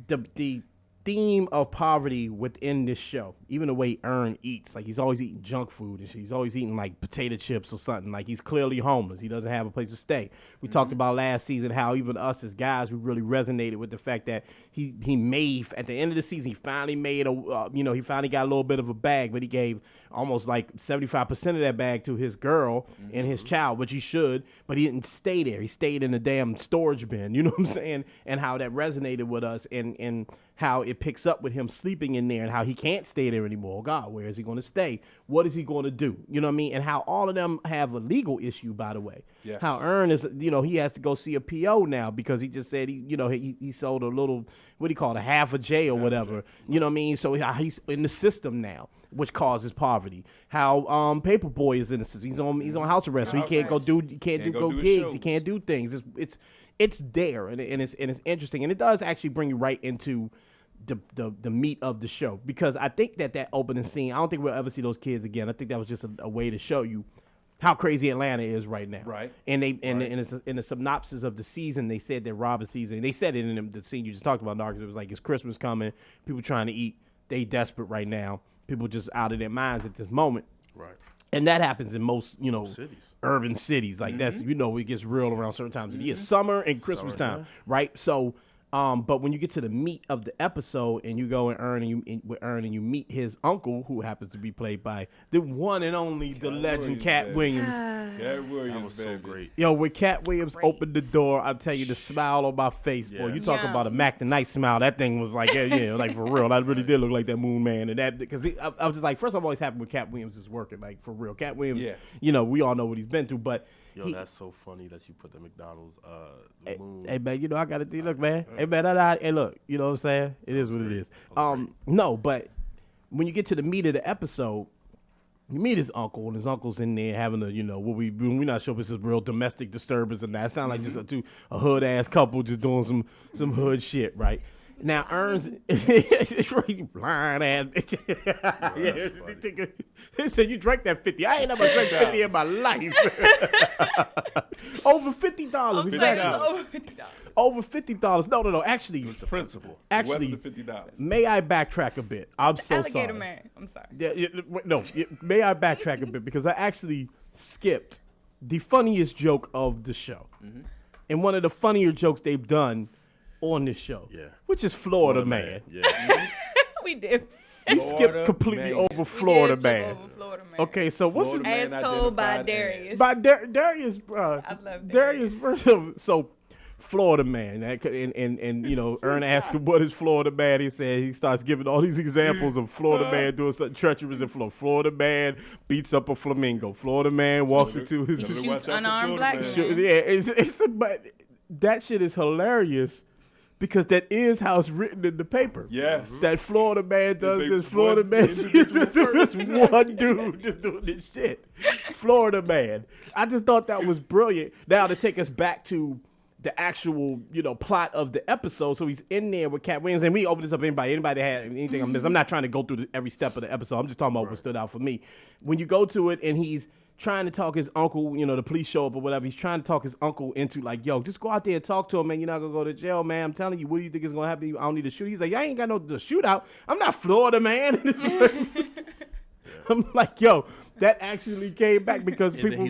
the theme of poverty within this show, even the way Earn eats, like he's always eating junk food and he's always eating like potato chips or something. Like he's clearly homeless. He doesn't have a place to stay. We talked about last season how even us as guys, we really resonated with the fact that he made at the end of the season, he finally made he finally got a little bit of a bag, but he gave almost like 75% of that bag to his girl and his child, which he should, but he didn't stay there. He stayed in the damn storage bin, you know what I'm saying? And how that resonated with us and how it picks up with him sleeping in there and how he can't stay there anymore. Oh God, where is he going to stay? What is he going to do? You know what I mean? And how all of them have a legal issue, by the way.
Yes.
How Earn is, he has to go see a PO now because he just said he sold a little, what do you call it, a half a J or whatever. You know what I mean? So he's in the system now, which causes poverty. How Paperboy is in the system. He's on house arrest, so he can't go do gigs. He can't do things. It's there and it's interesting, and it does actually bring you right into the meat of the show, because I think that opening scene, I don't think we'll ever see those kids again. I think that was just a way to show you how crazy Atlanta is right now.
Right.
And in the synopsis of the season, they said that Robin's season, they said it in the scene you just talked about, Narcos. It was like, it's Christmas coming, people trying to eat, they desperate right now, people just out of their minds at this moment.
Right.
And that happens in most,
cities.
Urban cities. Like that's, it gets real around certain times of the year. Summer and Christmas time, right? So, but when you get to the meat of the episode and you go and Earn and you meet his uncle, who happens to be played by the one and only, the legend Cat Williams.
Cat Williams,
That was so great.
Yo, when Cat Williams opened the door, I tell you, the smile on my face, boy. You talk about a Mac the Night smile. That thing was like, like for real. That really did look like that Moon Man. And that, because I was just like, first I'm always happy when Cat Williams is working, like for real. Cat Williams, we all know what he's been through, but.
Yo, that's so funny that you put the McDonald's moon.
Hey man, I gotta do. Look, man. Hey man, hey look. You know what I'm saying? It is what it is. No, but when you get to the meat of the episode, you meet his uncle, and his uncle's in there having we're not sure if it's a real domestic disturbance or not. It sounds like just a hood ass couple just doing some hood shit, right? Now Earn's blind ass. He said, "You drank that 50. I ain't never drank 50 in my life." Over $50.
I'm saying it was over $50.
Over $50. No. Actually,
It was the principal.
Actually,
It wasn't the $50.
may I backtrack a bit? I'm so
Alligator
sorry.
Man. I'm sorry.
May I backtrack a bit, because I actually skipped the funniest joke of the show, and one of the funnier jokes they've done on this show, which is Florida Man.
Yeah.
We did.
We skipped completely over Florida Man. Okay, so what's
Florida Man
as told by
identified
Darius.
by Darius?
I love
Darius. First of so Florida Man, and Earn asked him what is Florida Man. He said he starts giving all these examples of Florida Man doing something treacherous in Florida. Florida Man beats up a flamingo. Florida Man walks into his
Shoots unarmed black men.
But that shit is hilarious. Because that is how it's written in the paper.
Yes.
That Florida Man does
It's
this.
a
Florida
one
Man
individual
this one dude just doing this shit. Florida Man. I just thought that was brilliant. Now to take us back to the actual, plot of the episode. So he's in there with Cat Williams, and we open this up to anybody that had anything I missed. I'm not trying to go through every step of the episode. I'm just talking about what stood out for me. When you go to it and he's trying to talk his uncle, the police show up or whatever. He's trying to talk his uncle into like, yo, just go out there and talk to him, man. You're not going to go to jail, man. I'm telling you, what do you think is going to happen? I don't need to shoot. He's like, I ain't got no shootout. I'm not Florida, man. I'm like, yo, that actually came back because
And
people.
then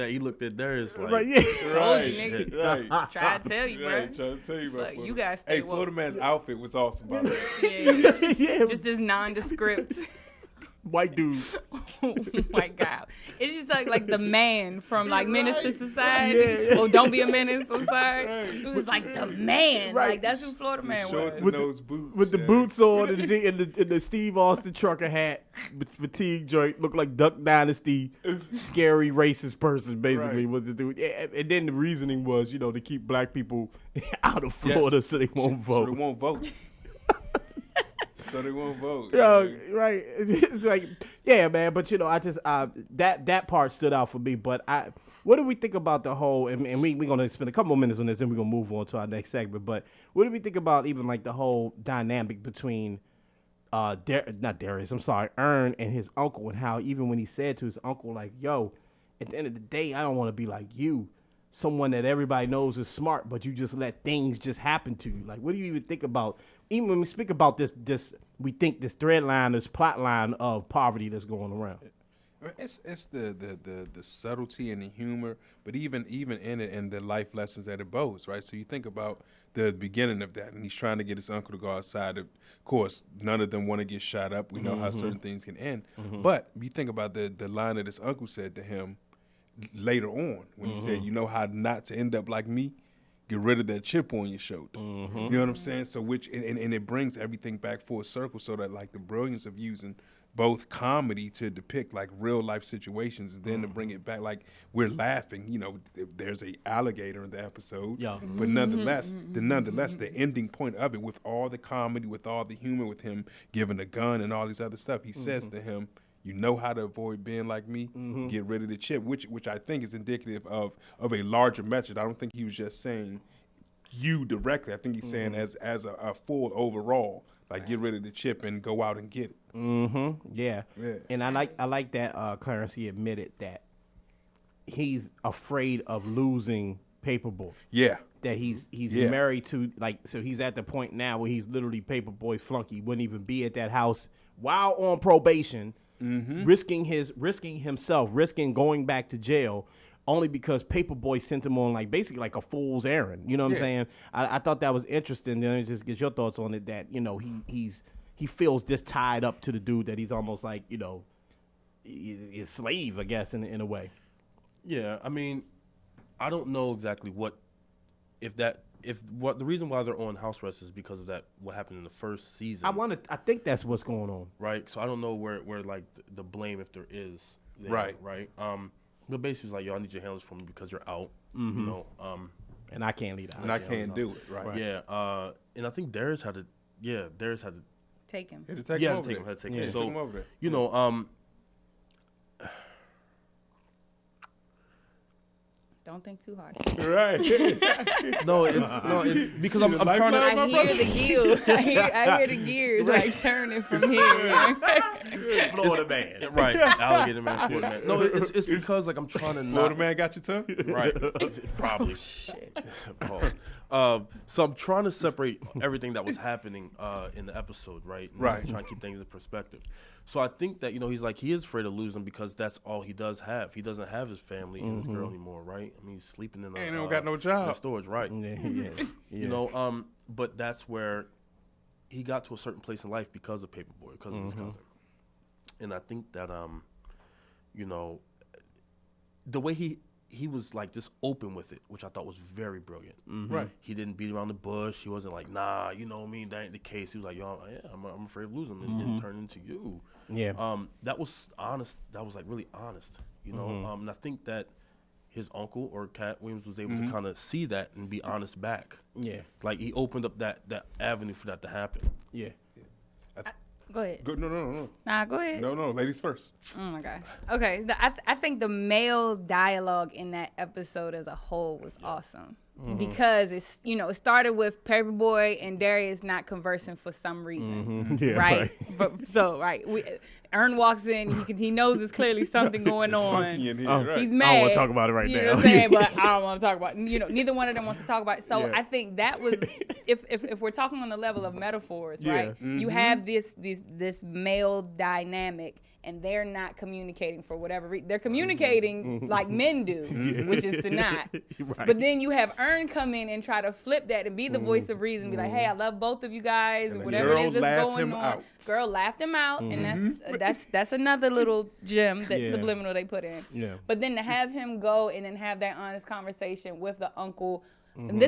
he looked at Darius like,
Right, yeah.
Told you, nigga.
Right.
Try to tell you, bro.
Right, trying to tell you about
Like,
Florida.
you guys stay
Hey,
woke.
Florida Man's outfit was awesome, by the way.
Yeah. Just this nondescript
White dude.
white guy. It's just like the man from like Menace to Society.
Yeah.
Oh, don't be a menace. I'm sorry.
Right.
It was like the man.
Right.
Like that's who Florida Man
Shorts
was.
and those boots.
With the boots on and the Steve Austin trucker hat, with fatigue joint, looked like Duck Dynasty, scary racist person basically
Right.
was the dude. Yeah, and then the reasoning was, to keep black people out of Florida so they won't
So
vote.
they won't vote. So they won't vote.
Yeah, right. It's like, yeah, man. But I just that part stood out for me. But what do we think about the whole? And we're gonna spend a couple more minutes on this, and we're gonna move on to our next segment. But what do we think about even like the whole dynamic between Ern and his uncle, and how even when he said to his uncle, like, yo, at the end of the day, I don't want to be like you, someone that everybody knows is smart, but you just let things just happen to you. Like, what do you even think about, even when we speak about this we think this thread line, this plot line of poverty that's going around?
It's the subtlety and the humor, but even in it and the life lessons that it bodes, right? So you think about the beginning of that, and he's trying to get his uncle to go outside. Of course, none of them want to get shot up. We know how certain things can end. But you think about the line that his uncle said to him later on when he said, "You know how not to end up like me? Get rid of that chip on your shoulder." You know what I'm saying? So and it brings everything back full circle, so that like the brilliance of using both comedy to depict like real life situations, and then to bring it back, like we're laughing, you know, there's a alligator in the episode, but nonetheless the ending point of it, with all the comedy, with all the humor, with him giving a gun and all these other stuff, he says to him, "You know how to avoid being like me? Get rid of the chip," which I think is indicative of a larger message. I don't think he was just saying you directly. I think he's saying as a full overall, like get rid of the chip and go out and get it.
Yeah. And I like that Clarence, he admitted that he's afraid of losing Paperboy.
Yeah.
That he's married to, like, so he's at the point now where he's literally Paperboy's flunky. He wouldn't even be at that house while on probation, risking himself, risking going back to jail, only because Paperboy sent him on like basically like a fool's errand. You know what I'm saying? I thought that was interesting. Then just get your thoughts on it. That, you know, he feels this tied up to the dude that he's almost like, you know, his slave, I guess, in a way.
Yeah, I mean, I don't know exactly if the reason why they're on house arrest is because of that, what happened in the first season.
I think that's what's going on.
Right. So I don't know where like the blame, if there is. There,
right.
But basically it's like, yo, I need your handles for me because you're out. You know.
And I can't leave that.
And I can't do it. Right.
Yeah. And I think Darius had to
take him.
Had to take him over there. So,
you know,
don't think too hard.
Right.
it's because I'm trying to.
I hear the gears. I hear the gears like turning from here.
Florida man.
Right. Alligator man, Florida man. No, it's because like I'm trying to
Florida man got your tongue?
Right. Probably. Shit. So I'm trying to separate everything that was happening in the episode, right? And
right.
Trying to keep things in perspective. So I think that, you know, he is afraid of losing because that's all he does have. He doesn't have his family and his girl anymore, right? I mean, he's sleeping in
he don't got no job.
Storage, right?
Yeah.
You know, but that's where he got to a certain place in life because of Paperboy, because of his cousin. And I think that, you know, the way he was like just open with it, which I thought was very brilliant.
Right.
He didn't beat around the bush. He wasn't like, nah, you know what I mean? That ain't the case. He was like, yo, I'm afraid of losing him and turn into you.
Yeah.
That was honest. That was like really honest, you know? And I think that his uncle or Cat Williams was able to kind of see that and be honest back.
Yeah.
Like he opened up that avenue for that to happen.
Yeah.
Go ahead.
No.
Nah, go ahead.
No, ladies first.
Oh my gosh. Okay, I think the male dialogue in that episode as a whole was awesome because it's, you know, it started with Paperboy and Darius not conversing for some reason, right? But so Ern walks in, he knows it's clearly something going on.
In here, right.
He's mad.
I don't want to talk about it right
you
now.
know what I'm saying? But I don't want to talk about it. You know, neither one of them wants to talk about it. So I think that was, if we're talking on the level of metaphors, right? You have this male dynamic, and they're not communicating for whatever reason. They're communicating like men do, which is to not.
Right.
But then you have Ern come in and try to flip that and be the voice of reason, be like, hey, I love both of you guys, and whatever it is that's going on. Girl laughed him out, and that's another little gem that's subliminal they put in.
Yeah.
But then to have him go and then have that honest conversation with the uncle. And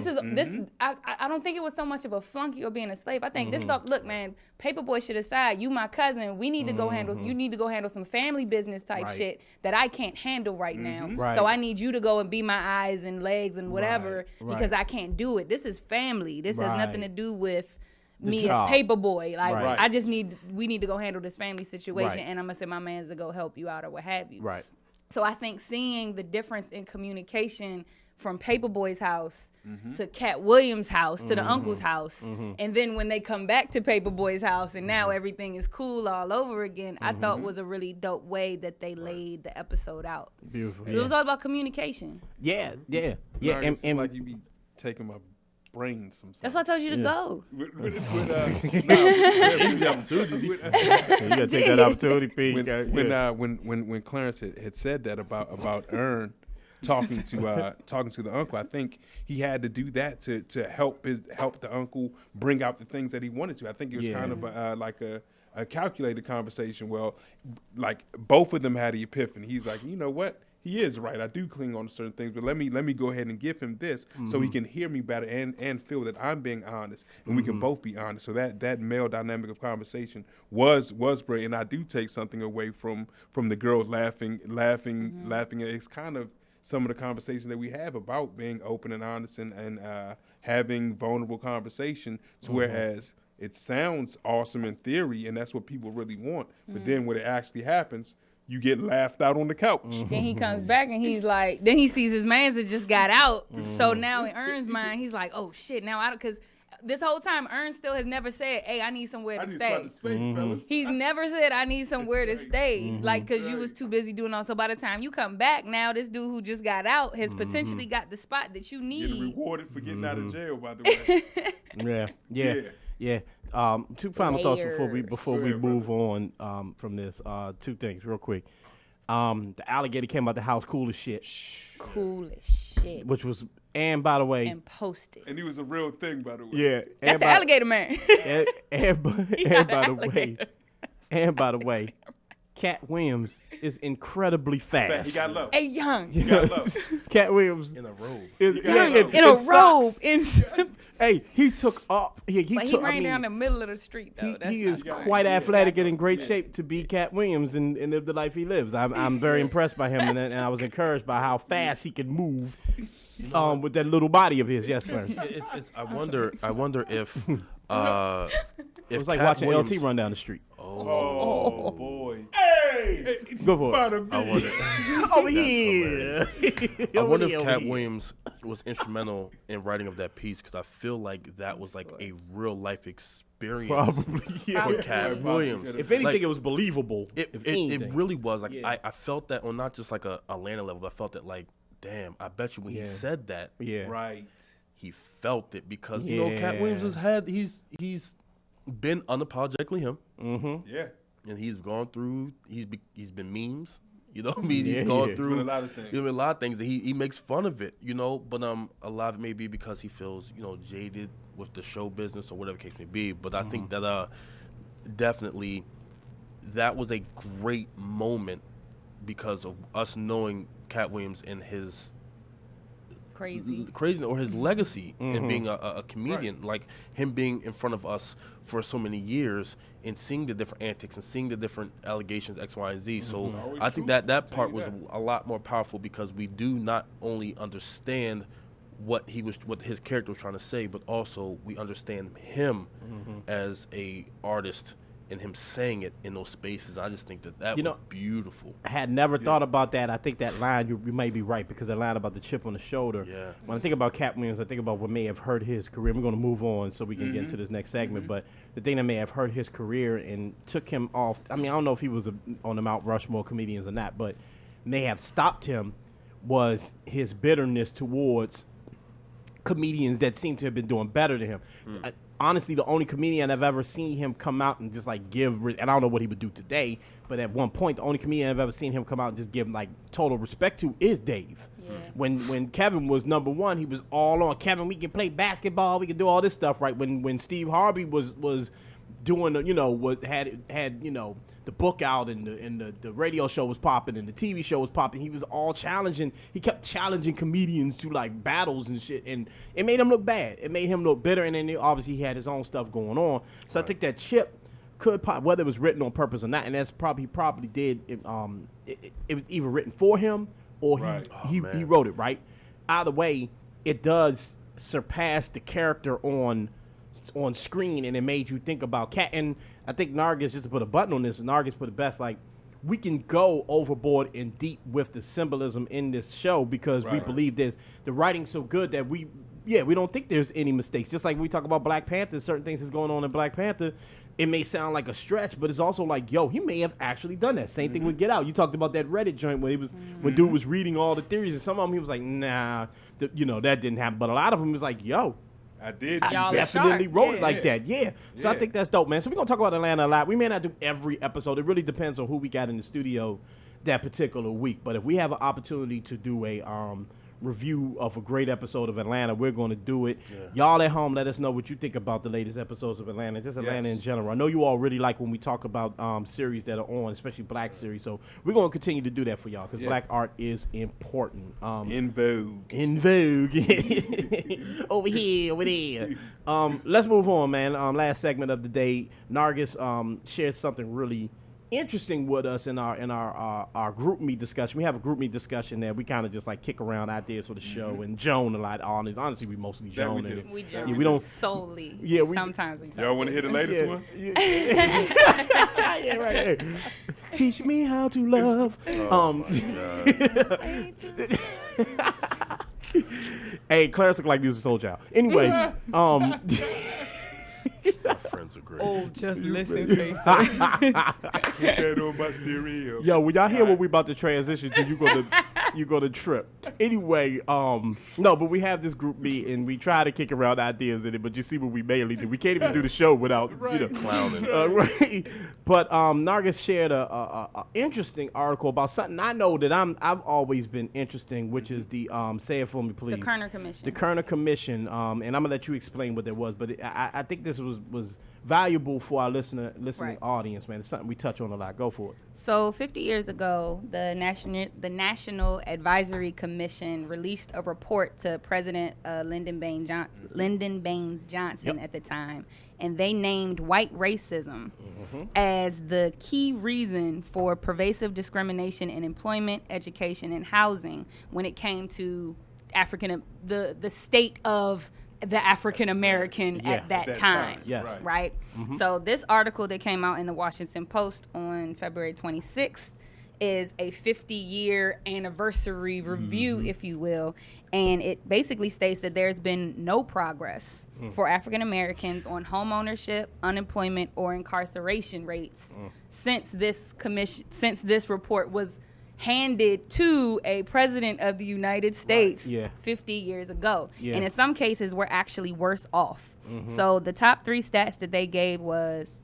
I don't think it was so much of a flunky or being a slave. I think this stuff, look, man, Paperboy should decide, you my cousin, we need to go you need to go handle some family business type shit that I can't handle right now.
Right.
So I need you to go and be my eyes and legs and whatever because I can't do it. This is family. This has nothing to do with me as Paperboy. Like we need to go handle this family situation and I'm gonna send my mans to go help you out or what have you.
Right.
So I think seeing the difference in communication from Paperboy's house to Cat Williams' house to the uncle's house. And then when they come back to Paperboy's house and now everything is cool all over again, I thought was a really dope way that they laid the episode out.
Beautiful.
It was all about communication.
Yeah.
It's like you be taking my brain sometimes.
That's why I told you to go.
You gotta take that opportunity, Pete.
When Clarence had said that about Ern talking to the uncle, I think he had to do that to help the uncle bring out the things that he wanted to. I think it was kind of like a calculated conversation. Well, like both of them had an epiphany. He's like, you know what? He is right. I do cling on to certain things, but let me go ahead and give him this so he can hear me better and feel that I'm being honest and we can both be honest. So that male dynamic of conversation was great, and I do take something away from the girls laughing. It's kind of some of the conversations that we have about being open and honest and having vulnerable conversation. To whereas it sounds awesome in theory, and that's what people really want, but then when it actually happens, you get laughed out on the couch.
Then he comes back and he's like, then he sees his mans that just got out. So now in Ern's mind, he's like, oh shit, now I don't, because this whole time Ern still has never said, hey, I need somewhere to stay. He's never said, I need somewhere to stay, like, because you was too busy doing all. So by the time you come back, now this dude who just got out has potentially got the spot that you need.
Getting rewarded for getting out of jail, by the way.
Yeah. Two final thoughts before we move on from this. Two things real quick. The alligator came out the house cool as shit.
Cool as shit.
Which was, and by the way,
and posted.
And he was a real thing, by the way.
Yeah.
That's the alligator man.
And by the way, Cat Williams is incredibly fast.
He got low.
Hey, young.
He got low.
Cat Williams
In a robe.
In a robe.
Hey, he took off. He
ran down the middle of the street, though.
He is quite athletic and in great shape to be Cat Williams and live the life he lives. I'm very impressed by him, and I was encouraged by how fast he can move with that little body of his. Yes, Clarence.
I wonder if
It was like watching Williams. LT run down the street.
Oh boy.
Hey! Go for it.
I wonder.
Over here.
I wonder if Cat Williams was instrumental in writing of that piece, because I feel like that was like a real life experience.
Probably.
For Cat Williams.
If anything, it was believable.
It really was. Like I felt that on not just like a Atlanta level, but I felt that like, damn, I bet you when he said that,
right,
he felt it, because you know Cat Williams has had he's been unapologetically him.
Yeah.
And he's gone through. He's been memes. You know what I mean? He's gone through
a lot of things.
A lot of things that he makes fun of it. You know, but a lot of it may be because he feels jaded with the show business or whatever the case may be. But I think that definitely that was a great moment because of us knowing Cat Williams and his crazy or his legacy and being a comedian, like him being in front of us for so many years and seeing the different antics and seeing the different allegations X, Y, and Z. So I think that part was a lot more powerful because we do not only understand what his character was trying to say, but also we understand him as a artist and him saying it in those spaces. I just think that was beautiful.
I had never thought about that. I think that line, you may be right, because that line about the chip on the shoulder.
Yeah.
When I think about Cat Williams, I think about what may have hurt his career. We're going to move on so we can get into this next segment, but the thing that may have hurt his career and took him off, I mean, I don't know if he was on the Mount Rushmore comedians or not, but may have stopped him was his bitterness towards comedians that seem to have been doing better than him. Honestly, the only comedian I've ever seen him come out and just like give, and I don't know what he would do today, but at one point, the only comedian I've ever seen him come out and just give like total respect to is Dave. Yeah. When Kevin was number one, he was all on Kevin. We can play basketball, we can do all this stuff, right? When Steve Harvey was doing, had the book out and the radio show was popping and the TV show was popping. He was all challenging. He kept challenging comedians to like battles and shit, and it made him look bad. It made him look bitter, and then obviously he had his own stuff going on. So I think that chip could pop, whether it was written on purpose or not, and that's probably did. It was either written for him or he wrote it, right. Either way, it does surpass the character on screen, and it made you think about Cat. And I think Nargis, just to put a button on this, Nargis put it best, like, we can go overboard and deep with the symbolism in this show because we believe the writing's so good that we don't think there's any mistakes. Just like we talk about Black Panther, certain things that's going on in Black Panther, it may sound like a stretch, but it's also like, yo, he may have actually done that. Same thing with Get Out. You talked about that Reddit joint where when dude was reading all the theories, and some of them he was like, nah, that didn't happen. But a lot of them was like, yo,
I did.
I definitely wrote it like that. Yeah. So I think that's dope, man. So we're going to talk about Atlanta a lot. We may not do every episode. It really depends on who we got in the studio that particular week. But if we have an opportunity to do a review of a great episode of Atlanta, we're going to do it. Y'all at home, let us know what you think about the latest episodes of Atlanta, just Atlanta in general. I know you all really like when we talk about series that are on, especially Black series. So we're going to continue to do that for y'all because Black art is important.
In vogue.
In vogue. over there. Let's move on, man. Last segment of the day, Nargis shared something really interesting with us in our group meet discussion. We have a group meet discussion that we kind of just like kick around ideas for the show and Joan a lot. Honestly, we mostly Joan.
We Joan.
Yeah, we don't
solely.
Yeah,
sometimes we.
Y'all want to hear the latest one?
Yeah, right. Teach me how to love. Hey, Clarence look like Music Soul Child. Anyway,
My friends are great.
Oh, just listen, face.
Put that on my stereo.
Yo, when y'all hear what we about to transition to, you gonna trip. Anyway, no, but we have this group meet and we try to kick around ideas in it, but you see what we mainly do. We can't even do the show without
Clowning.
right. But Nargis shared a interesting article about something I know that I've always been interesting, which is the say it for me, please.
The Kearny Commission.
The Kearny Commission, and I'm gonna let you explain what that was, but I think this was valuable for our listening audience, man. It's something we touch on a lot. Go for it.
So 50 years ago, the National Advisory Commission released a report to President Lyndon Baines Johnson at the time, and they named white racism as the key reason for pervasive discrimination in employment, education, and housing when it came to the state of the African American at that time.
Yes.
Right? So this article that came out in the Washington Post on February 26th is a 50-year anniversary review, if you will, and it basically states that there's been no progress for African Americans on home ownership, unemployment, or incarceration rates since this report was handed to a president of the United States 50 years ago. And in some cases, we're actually worse off. So the top 3 stats that they gave was,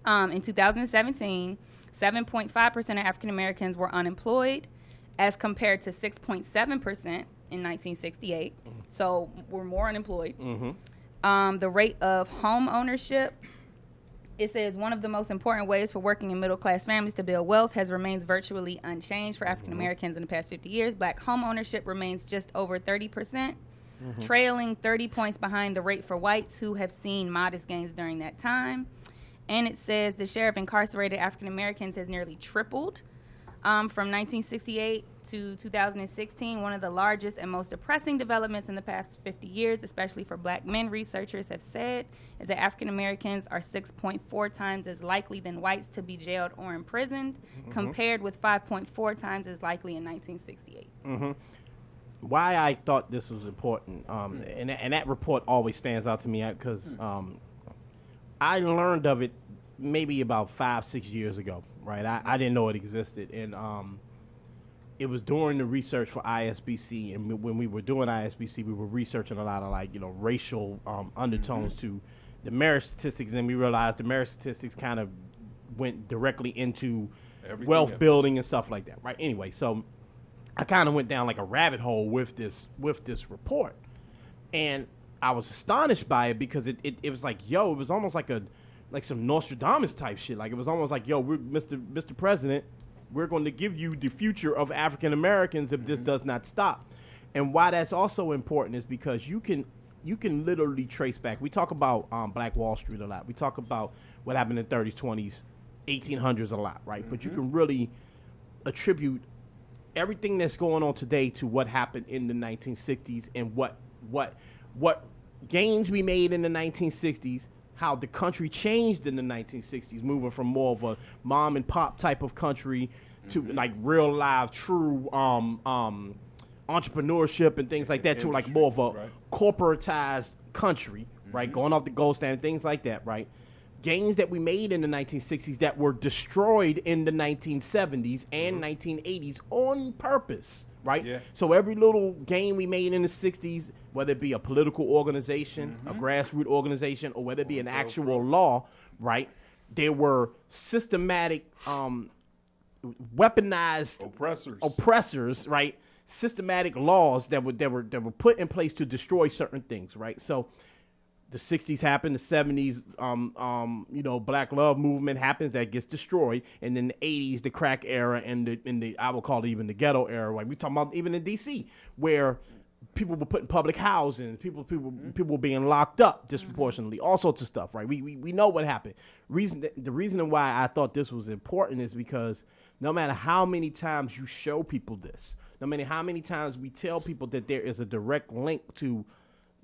in 2017, 7.5% of African Americans were unemployed as compared to 6.7% in 1968. So we're more unemployed. The rate of home ownership, it says one of the most important ways for working and middle-class families to build wealth has remained virtually unchanged for African Americans in the past 50 years. Black home ownership remains just over 30%, trailing 30 points behind the rate for whites, who have seen modest gains during that time. And it says the share of incarcerated African Americans has nearly tripled from 1968 to 2016. One of the largest and most depressing developments in the past 50 years, especially for black men, researchers have said, is that African Americans are 6.4 times as likely than whites to be jailed or imprisoned, compared with 5.4 times as likely in 1968.
Why I thought this was important, and that report always stands out to me because I learned of it maybe about 5-6 years ago, right? I didn't know it existed, and it was during the research for ISBC, and when we were doing ISBC, we were researching a lot of racial undertones to the marriage statistics, and we realized the marriage statistics kind of went directly into wealth building and stuff like that, right? Anyway, so I kind of went down like a rabbit hole with this report, and I was astonished by it because it was like, yo, it was almost like some Nostradamus type shit. Like it was almost like, yo, we're Mr. President, we're going to give you the future of African Americans if this does not stop. And why that's also important is because you can literally trace back. We talk about Black Wall Street a lot. We talk about what happened in the 30s, 20s, 1800s a lot, right? But you can really attribute everything that's going on today to what happened in the 1960s and what gains we made in the 1960s how the country changed in the 1960s, moving from more of a mom and pop type of country to like real live, true entrepreneurship and things like that, to like more of a corporatized country, right? Going off the gold standard, things like that, right? Gains that we made in the 1960s that were destroyed in the 1970s and 1980s on purpose, right? Yeah. So every little gain we made in the 60s, whether it be a political organization, a grassroots organization, or whether it be an actual law, right? There were systematic, weaponized oppressors, right? Systematic laws that were put in place to destroy certain things, right? So the 60s happened, the 70s, Black Love movement happens, that gets destroyed, and then the 80s, the crack era, and the I will call it even the ghetto era. Like we talking about even in DC, where people were put in public housing, people were being locked up disproportionately, all sorts of stuff, right? We know what happened. The reason why I thought this was important is because no matter how many times you show people this, no matter how many times we tell people that there is a direct link to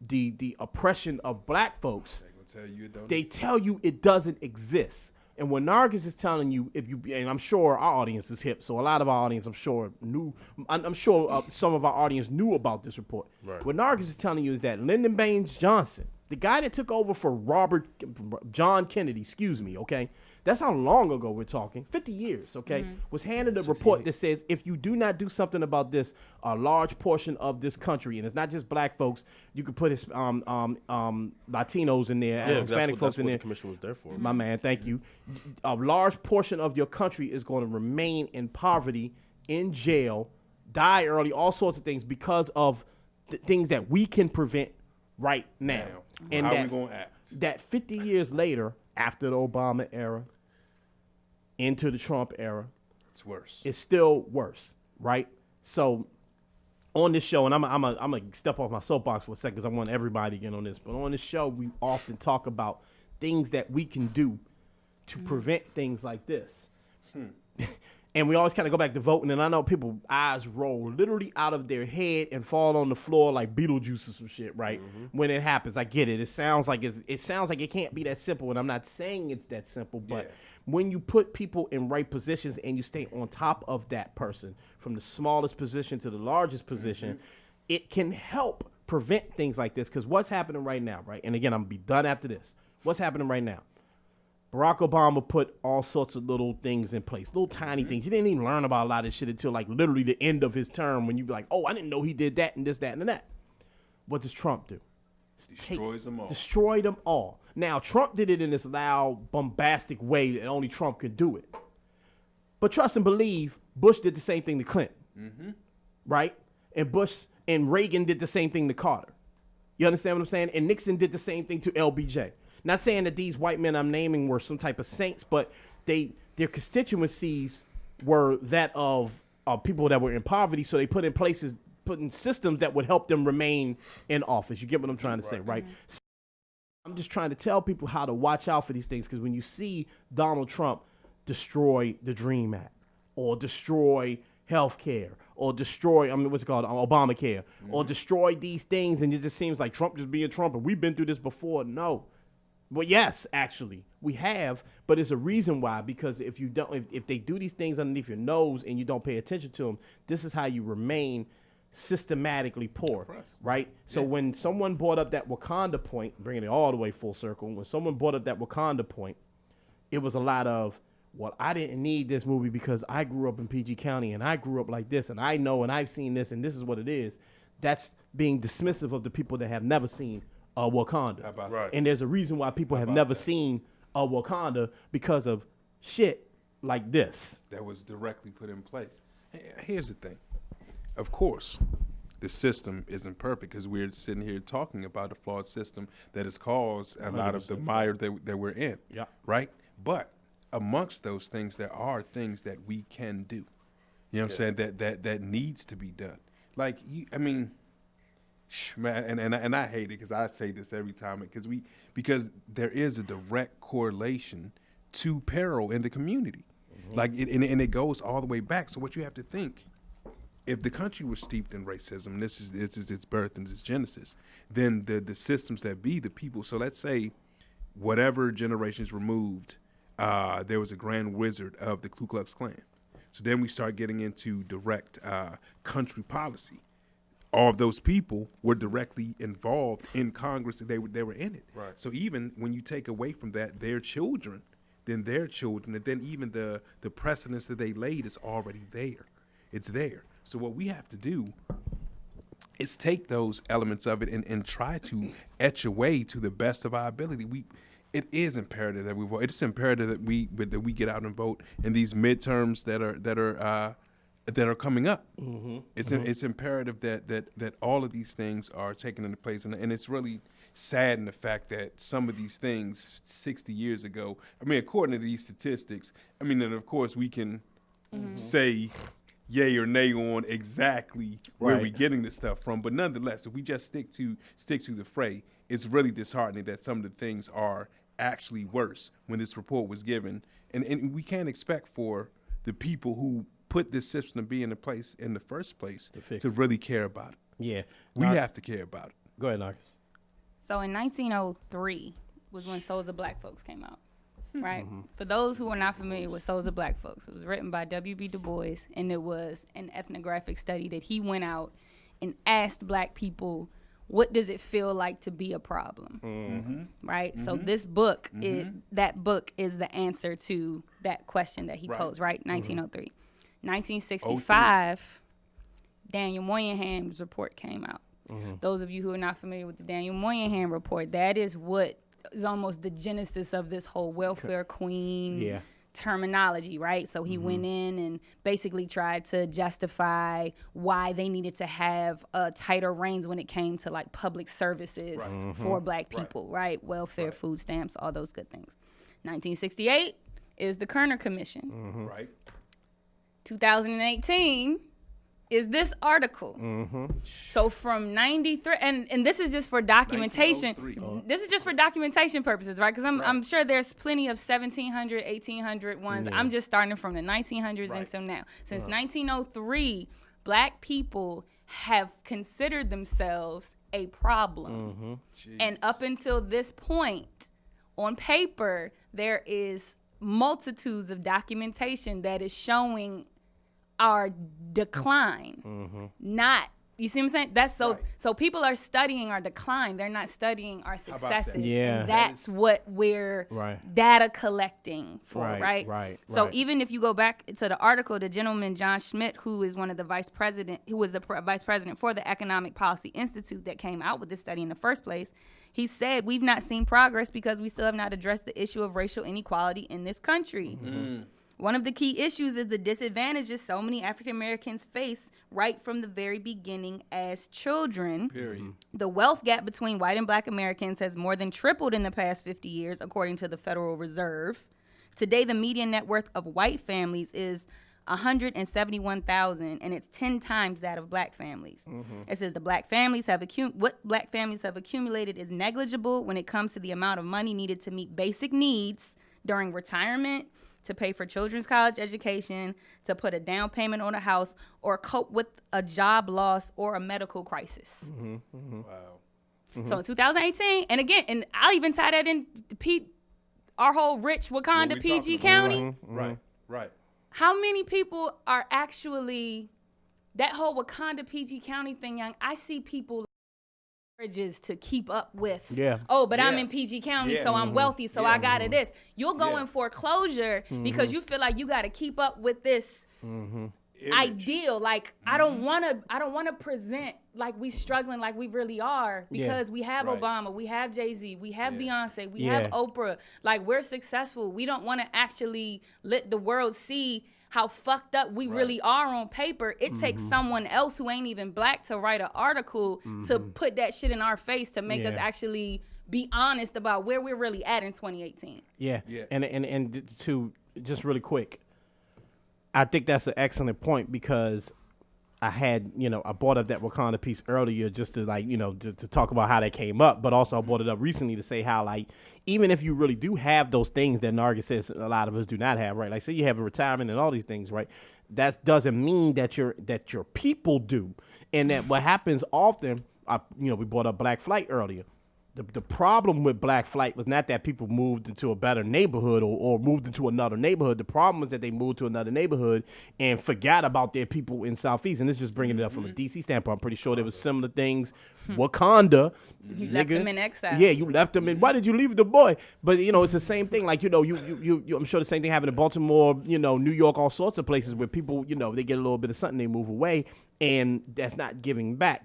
the oppression of black folks, they tell you it doesn't exist. And when Nargis is telling you, and I'm sure our audience is hip, so a lot of our audience, I'm sure some of our audience knew about this report. Right. What Nargis is telling you is that Lyndon Baines Johnson, the guy that took over for John Kennedy, okay? That's how long ago we're talking, 50 years, okay? Was handed a report that says if you do not do something about this, a large portion of this country, and it's not just black folks, you could put Latinos in there, Hispanic folks in there.
That's what the commission was there for.
My man, thank you. A large portion of your country is going to remain in poverty, in jail, die early, all sorts of things because of the things that we can prevent right now. And
how are we going to act?
That 50 years later, after the Obama era, into the Trump era,
it's worse.
It's still worse, right? So on this show, and I'm gonna step off my soapbox for a second because I want everybody to get on this, but on this show, we often talk about things that we can do to prevent things like this. And we always kind of go back to voting, and I know people's eyes roll literally out of their head and fall on the floor like Beetlejuice or some shit, right? When it happens, I get it. It sounds like it can't be that simple, and I'm not saying it's that simple, but when you put people in right positions and you stay on top of that person, from the smallest position to the largest position, it can help prevent things like this. Because what's happening right now, right? And again, I'm gonna be done after this. What's happening right now? Barack Obama put all sorts of little things in place, little tiny things. You didn't even learn about a lot of shit until like literally the end of his term, when you be like, oh, I didn't know he did that and this, that, and that. What does Trump do?
Destroys them all.
Destroy them all. Now, Trump did it in this loud, bombastic way that only Trump could do it. But trust and believe, Bush did the same thing to Clinton, right? And Bush and Reagan did the same thing to Carter. You understand what I'm saying? And Nixon did the same thing to LBJ. Not saying that these white men I'm naming were some type of saints, but their constituencies were that of people that were in poverty, so they put in systems that would help them remain in office. You get what I'm trying to say, right? So I'm just trying to tell people how to watch out for these things, because when you see Donald Trump destroy the DREAM Act, or destroy health care, or destroy, Obamacare, or destroy these things, and it just seems like Trump just being Trump, and we've been through this before. No. Well, yes, actually, we have, but there's a reason why. Because if they do these things underneath your nose and you don't pay attention to them, this is how you remain systematically poor, right? So when someone brought up that Wakanda point, bringing it all the way full circle, when someone brought up that Wakanda point, it was a lot of, well, I didn't need this movie because I grew up in PG County and I grew up like this and I know and I've seen this and this is what it is. That's being dismissive of the people that have never seen Wakanda. Right. And there's a reason why people have never seen Wakanda, because of shit like this.
That was directly put in place. Here's the thing. Of course, the system isn't perfect, because we're sitting here talking about a flawed system that has caused a 100%. Lot of the mire that we're in. Yeah. Right? But amongst those things, there are things that we can do. You know what I'm saying? That needs to be done. Like, man, and I hate it, because I say this every time, because there is a direct correlation to peril in the community, like and it goes all the way back. So what you have to think, if the country was steeped in racism, this is its birth and its genesis, then the systems that be the people. So let's say whatever generations removed, there was a grand wizard of the Ku Klux Klan. So then we start getting into direct country policy. All of those people were directly involved in Congress, and they were in it.
Right.
So even when you take away from that their children, and then even the precedence that they laid is already there. It's there. So what we have to do is take those elements of it and try to etch away to the best of our ability. It is imperative that we vote. It's imperative that we get out and vote in these midterms that are coming up. Mm-hmm. It's imperative that all of these things are taken into place, and it's really sad in the fact that some of these things 60 years ago, I mean, according to these statistics, I mean, and of course we can say yay or nay on exactly where we're getting this stuff from, but nonetheless, if we just stick to the fray, it's really disheartening that some of the things are actually worse when this report was given, and we can't expect for the people who put this system to be in place in the first place to really care about it.
Yeah,
we have to care about it.
Go ahead, Narcus.
So in 1903 was when Souls of Black Folks came out, right? Mm-hmm. For those who are not familiar with Souls of Black Folks, it was written by W.B. Du Bois, and it was an ethnographic study that he went out and asked Black people, what does it feel like to be a problem, right? Mm-hmm. So this book, that book is the answer to that question that he posed, right? 1903. 1965, Daniel Moynihan's report came out. Mm-hmm. Those of you who are not familiar with the Daniel Moynihan report, that is what is almost the genesis of this whole welfare queen terminology, right? So he went in and basically tried to justify why they needed to have tighter reins when it came to like public services for Black people, right? Welfare, food stamps, all those good things. 1968 is the Kearny Commission.
Mm-hmm. Right.
2018 is this article. Mm-hmm. So from 93, and this is just for documentation. This is just for documentation purposes, right? Because I'm sure there's plenty of 1700, 1800 ones. Yeah. I'm just starting from the 1900s until now. Since 1903, Black people have considered themselves a problem. Mm-hmm. And up until this point, on paper, there is multitudes of documentation that is showing our decline, not, you see what I'm saying? That's so people are studying our decline. They're not studying our successes.
Yeah.
And that's what we're data collecting for, right? So even if you go back to the article, the gentleman, John Schmidt, who is one of the vice president for the Economic Policy Institute that came out with this study in the first place, he said, we've not seen progress because we still have not addressed the issue of racial inequality in this country. Mm-hmm. One of the key issues is the disadvantages so many African Americans face right from the very beginning as children.
Period.
The wealth gap between white and Black Americans has more than tripled in the past 50 years, according to the Federal Reserve. Today, the median net worth of white families is $171,000, and it's 10 times that of Black families. Mm-hmm. It says what Black families have accumulated is negligible when it comes to the amount of money needed to meet basic needs during retirement, to pay for children's college education, to put a down payment on a house, or cope with a job loss or a medical crisis. Mm-hmm. Mm-hmm. Wow. Mm-hmm. So in 2018, and again, and I'll even tie that in, our whole rich Wakanda PG County.
Mm-hmm. Right.
How many people are actually, that whole Wakanda PG County thing, young, I see people to keep up with. I'm in PG County, so I'm wealthy, so I got it this. You'll go in foreclosure because you feel like you got to keep up with this ideal. Like I don't want to present like we struggling like we really are, because we have Obama, we have Jay-Z, we have Beyonce, we have Oprah. Like we're successful. We don't want to actually let the world see how fucked up we really are on paper. It takes someone else who ain't even Black to write an article to put that shit in our face to make us actually be honest about where we're really at in 2018. Yeah.
And to just really quick, I think that's an excellent point, because I brought up that Wakanda piece earlier just to to talk about how that came up, but also I brought it up recently to say how even if you really do have those things that Nargis says a lot of us do not have, right? Like say you have a retirement and all these things, right? That doesn't mean that your people do. And that what happens often, we brought up Black Flight earlier. The problem with black flight was not that people moved into a better neighborhood or moved into another neighborhood. The problem was that they moved to another neighborhood and forgot about their people in Southeast. And this is just bringing it up from a D.C. standpoint. I'm pretty sure there was similar things. Wakanda.
You left them in exile.
Yeah, you left them in. Why did you leave the boy? But, it's the same thing. Like, you I'm sure the same thing happened in Baltimore, New York, all sorts of places where people, they get a little bit of something, they move away, and that's not giving back.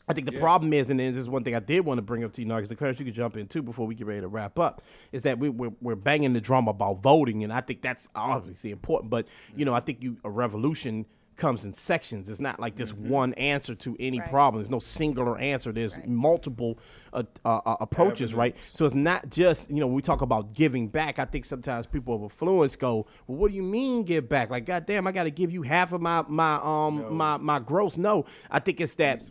I think the problem is, and this is one thing I did want to bring up to you, Narcus, the Clarence, you could jump in too before we get ready to wrap up, is that we're banging the drum about voting, and I think that's obviously important. But I think a revolution comes in sections. It's not like this one answer to any problem. There's no singular answer. There's multiple approaches, right? So it's not just when we talk about giving back. I think sometimes people of affluence go, well, what do you mean give back? Like, goddamn, I got to give you half of my gross. No, I think it's that.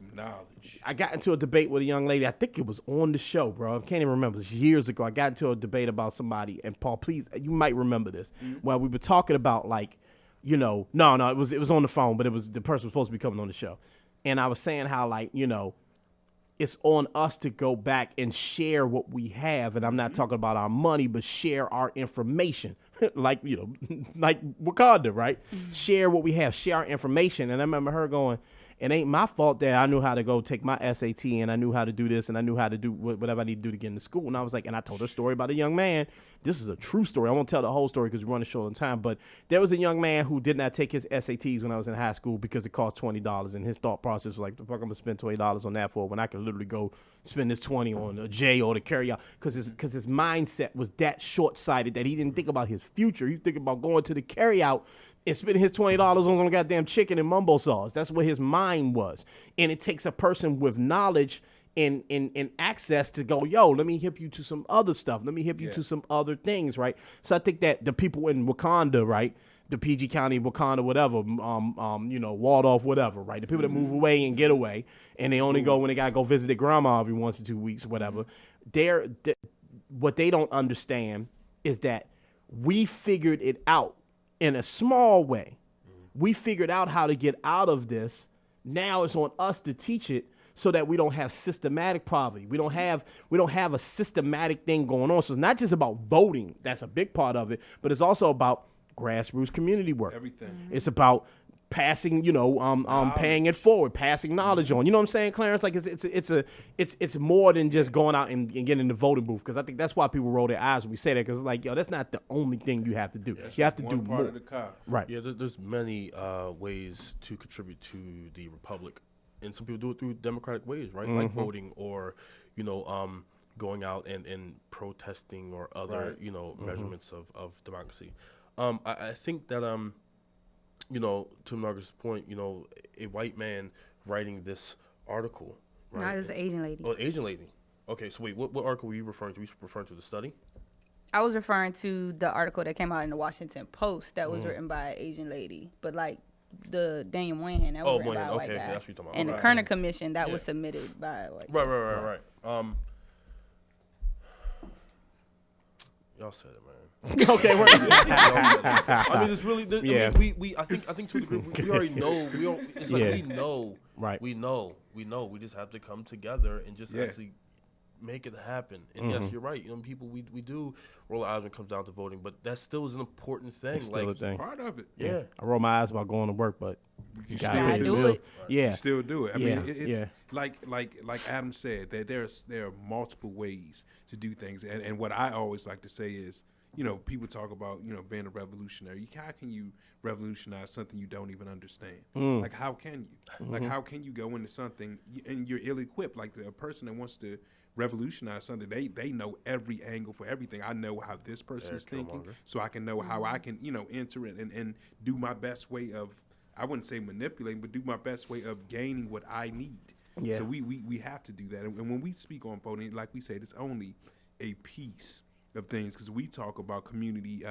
I got into a debate with a young lady. I think it was on the show, bro. I can't even remember. It was years ago. I got into a debate about somebody, and Paul, please, you might remember this. Well, we were talking about like, no, it was on the phone, but the person was supposed to be coming on the show, and I was saying how like it's on us to go back and share what we have, and I'm not talking about our money, but share our information, like like Wakanda, right? Share what we have, share our information, and I remember her going, it ain't my fault that I knew how to go take my SAT and I knew how to do this and I knew how to do whatever I need to do to get into school. And I was like, and I told her a story about a young man. This is a true story. I won't tell the whole story because we're running short on time. But there was a young man who did not take his SATs when I was in high school because it cost $20. And his thought process was like, the fuck I'm going to spend $20 on that for when I can literally go spend this 20 on a J or the carry out. Because his mindset was that short-sighted that he didn't think about his future. He think about going to the carry out and spending his $20 on some goddamn chicken and mumbo sauce. That's what his mind was. And it takes a person with knowledge and access to go, yo, let me hip you to some other stuff. Let me hip you to some other things, right? So I think that the people in Wakanda, right, the PG County, Wakanda, whatever, Waldorf, whatever, right? The people that move away and get away, and they only go when they got to go visit their grandma every once or 2 weeks or whatever. What they don't understand is that we figured it out. In a small way, we figured out how to get out of this. Now it's on us to teach it so that we don't have systematic poverty. We don't have a systematic thing going on. So it's not just about voting. That's a big part of it, but it's also about grassroots community work.
Everything.
It's about passing, paying it forward, passing knowledge on. You know what I'm saying, Clarence? Like it's more than just going out and getting in the voting booth. Because I think that's why people roll their eyes when we say that. Because it's like, yo, that's not the only thing you have to do. You have to do more.
Of the car.
Right.
Yeah, there's many ways to contribute to the republic, and some people do it through democratic ways, right? Like voting or, going out and protesting or other, measurements of democracy. I think that to Margaret's point, a white man writing this article, right?
No, it was an Asian lady.
Oh, Asian lady. Okay, so wait, what article were you referring to? Were you referring to the study?
I was referring to the article that came out in the Washington Post that was written by an Asian lady, but like the Daniel Moynihan, that was written by a white guy.
That's what you're talking about.
And the Kearny Commission, that was submitted by a white guy.
Right. Y'all said it, man.
Okay,
I mean, it's really. I mean, I think to a degree we already know. It's like we know.
Right.
We know. We just have to come together and just actually make it happen. And yes, you're right. People we do roll our eyes when it comes down to voting, but that still is an important thing.
It's still a thing.
Part of it.
Yeah. I roll my eyes about going to work, but
you
gotta do it.
Yeah.
You still do it. I mean, it's like Adam said, that there are multiple ways to do things. And what I always like to say is, people talk about, being a revolutionary. How can you revolutionize something you don't even understand? Like, how can you? Like, how can you go into something and you're ill-equipped? Like, a person that wants to revolutionize something, they know every angle for everything. I know how this person is thinking, so I can know how I can, enter it and do my best way of, I wouldn't say manipulating, but do my best way of gaining what I need. Yeah. So we have to do that. And when we speak on voting, like we said, it's only a piece of things, because we talk about community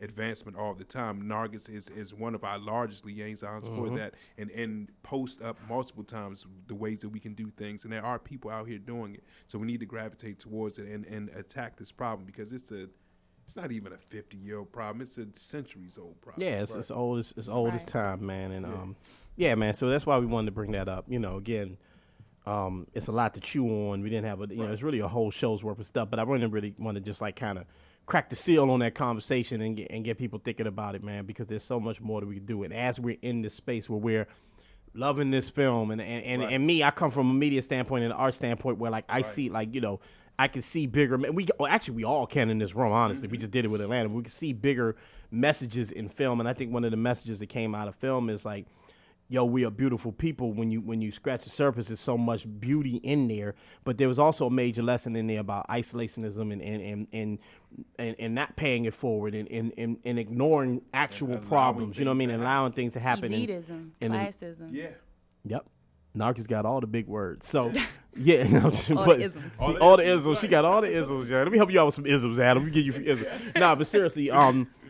advancement all the time. Nargis is one of our largest liaisons for that, and post up multiple times the ways that we can do things, and there are people out here doing it. So we need to gravitate towards it and attack this problem, because it's not even a 50-year-old problem. It's a centuries-old problem.
Yeah, it's old as time, man. And man. So that's why we wanted to bring that up. Again, it's a lot to chew on. We didn't have it's really a whole show's worth of stuff. But I really want to just like kind of crack the seal on that conversation and get people thinking about it, man, because there's so much more that we can do. And as we're in this space where we're loving this film, and me, I come from a media standpoint and an art standpoint where like I see like I can see bigger. We all can in this room. Honestly, we just did it with Atlanta. We can see bigger messages in film, and I think one of the messages that came out of film is like, yo, we are beautiful people. When you scratch the surface, there's so much beauty in there. But there was also a major lesson in there about isolationism and not paying it forward and ignoring actual problems. You know what I mean? And allowing things to happen.
Elitism, classism.
Yeah.
Yep. Narc's got all the big words. So, yeah.
All the isms.
All the isms. She got all the isms. Yeah. Let me help you out with some isms, Adam. Let me give you some isms. Nah, but seriously,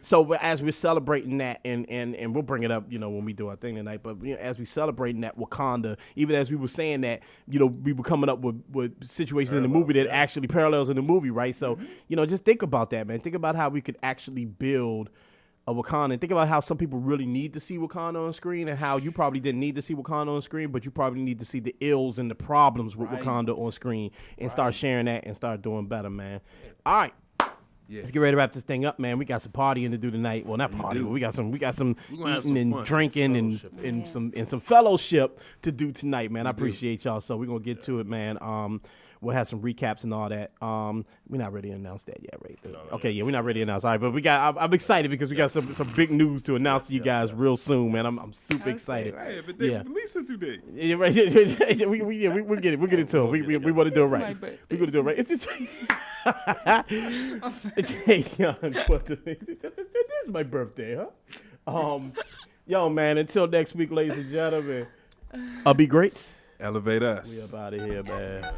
so as we're celebrating that, and we'll bring it up, when we do our thing tonight, but as we celebrating that Wakanda, even as we were saying that, we were coming up with situations in the movie that actually parallels in the movie, right? So, just think about that, man. Think about how we could actually build a Wakanda. Think about how some people really need to see Wakanda on screen, and how you probably didn't need to see Wakanda on screen, but you probably need to see the ills and the problems with Wakanda on screen and start sharing that and start doing better, man. All right. Yeah. Let's get ready to wrap this thing up, man. We got some partying to do tonight. Well, not party, but we got some eating and drinking and some fellowship to do tonight, man. I appreciate y'all. So we're gonna get to it, man. We'll have some recaps and all that. We're not ready to announce that yet, right? Okay, yeah, we're not ready to announce. All right, but I'm excited because we got some big news to announce to you guys real soon, man. I'm super excited.
Hey, but they released it today.
Yeah, right. We'll get it. We'll get it to them. We want to do it right. We're gonna do it right. This is my birthday, huh? Yo, man. Until next week, ladies and gentlemen. I'll be great.
Elevate us.
We up out of here, man.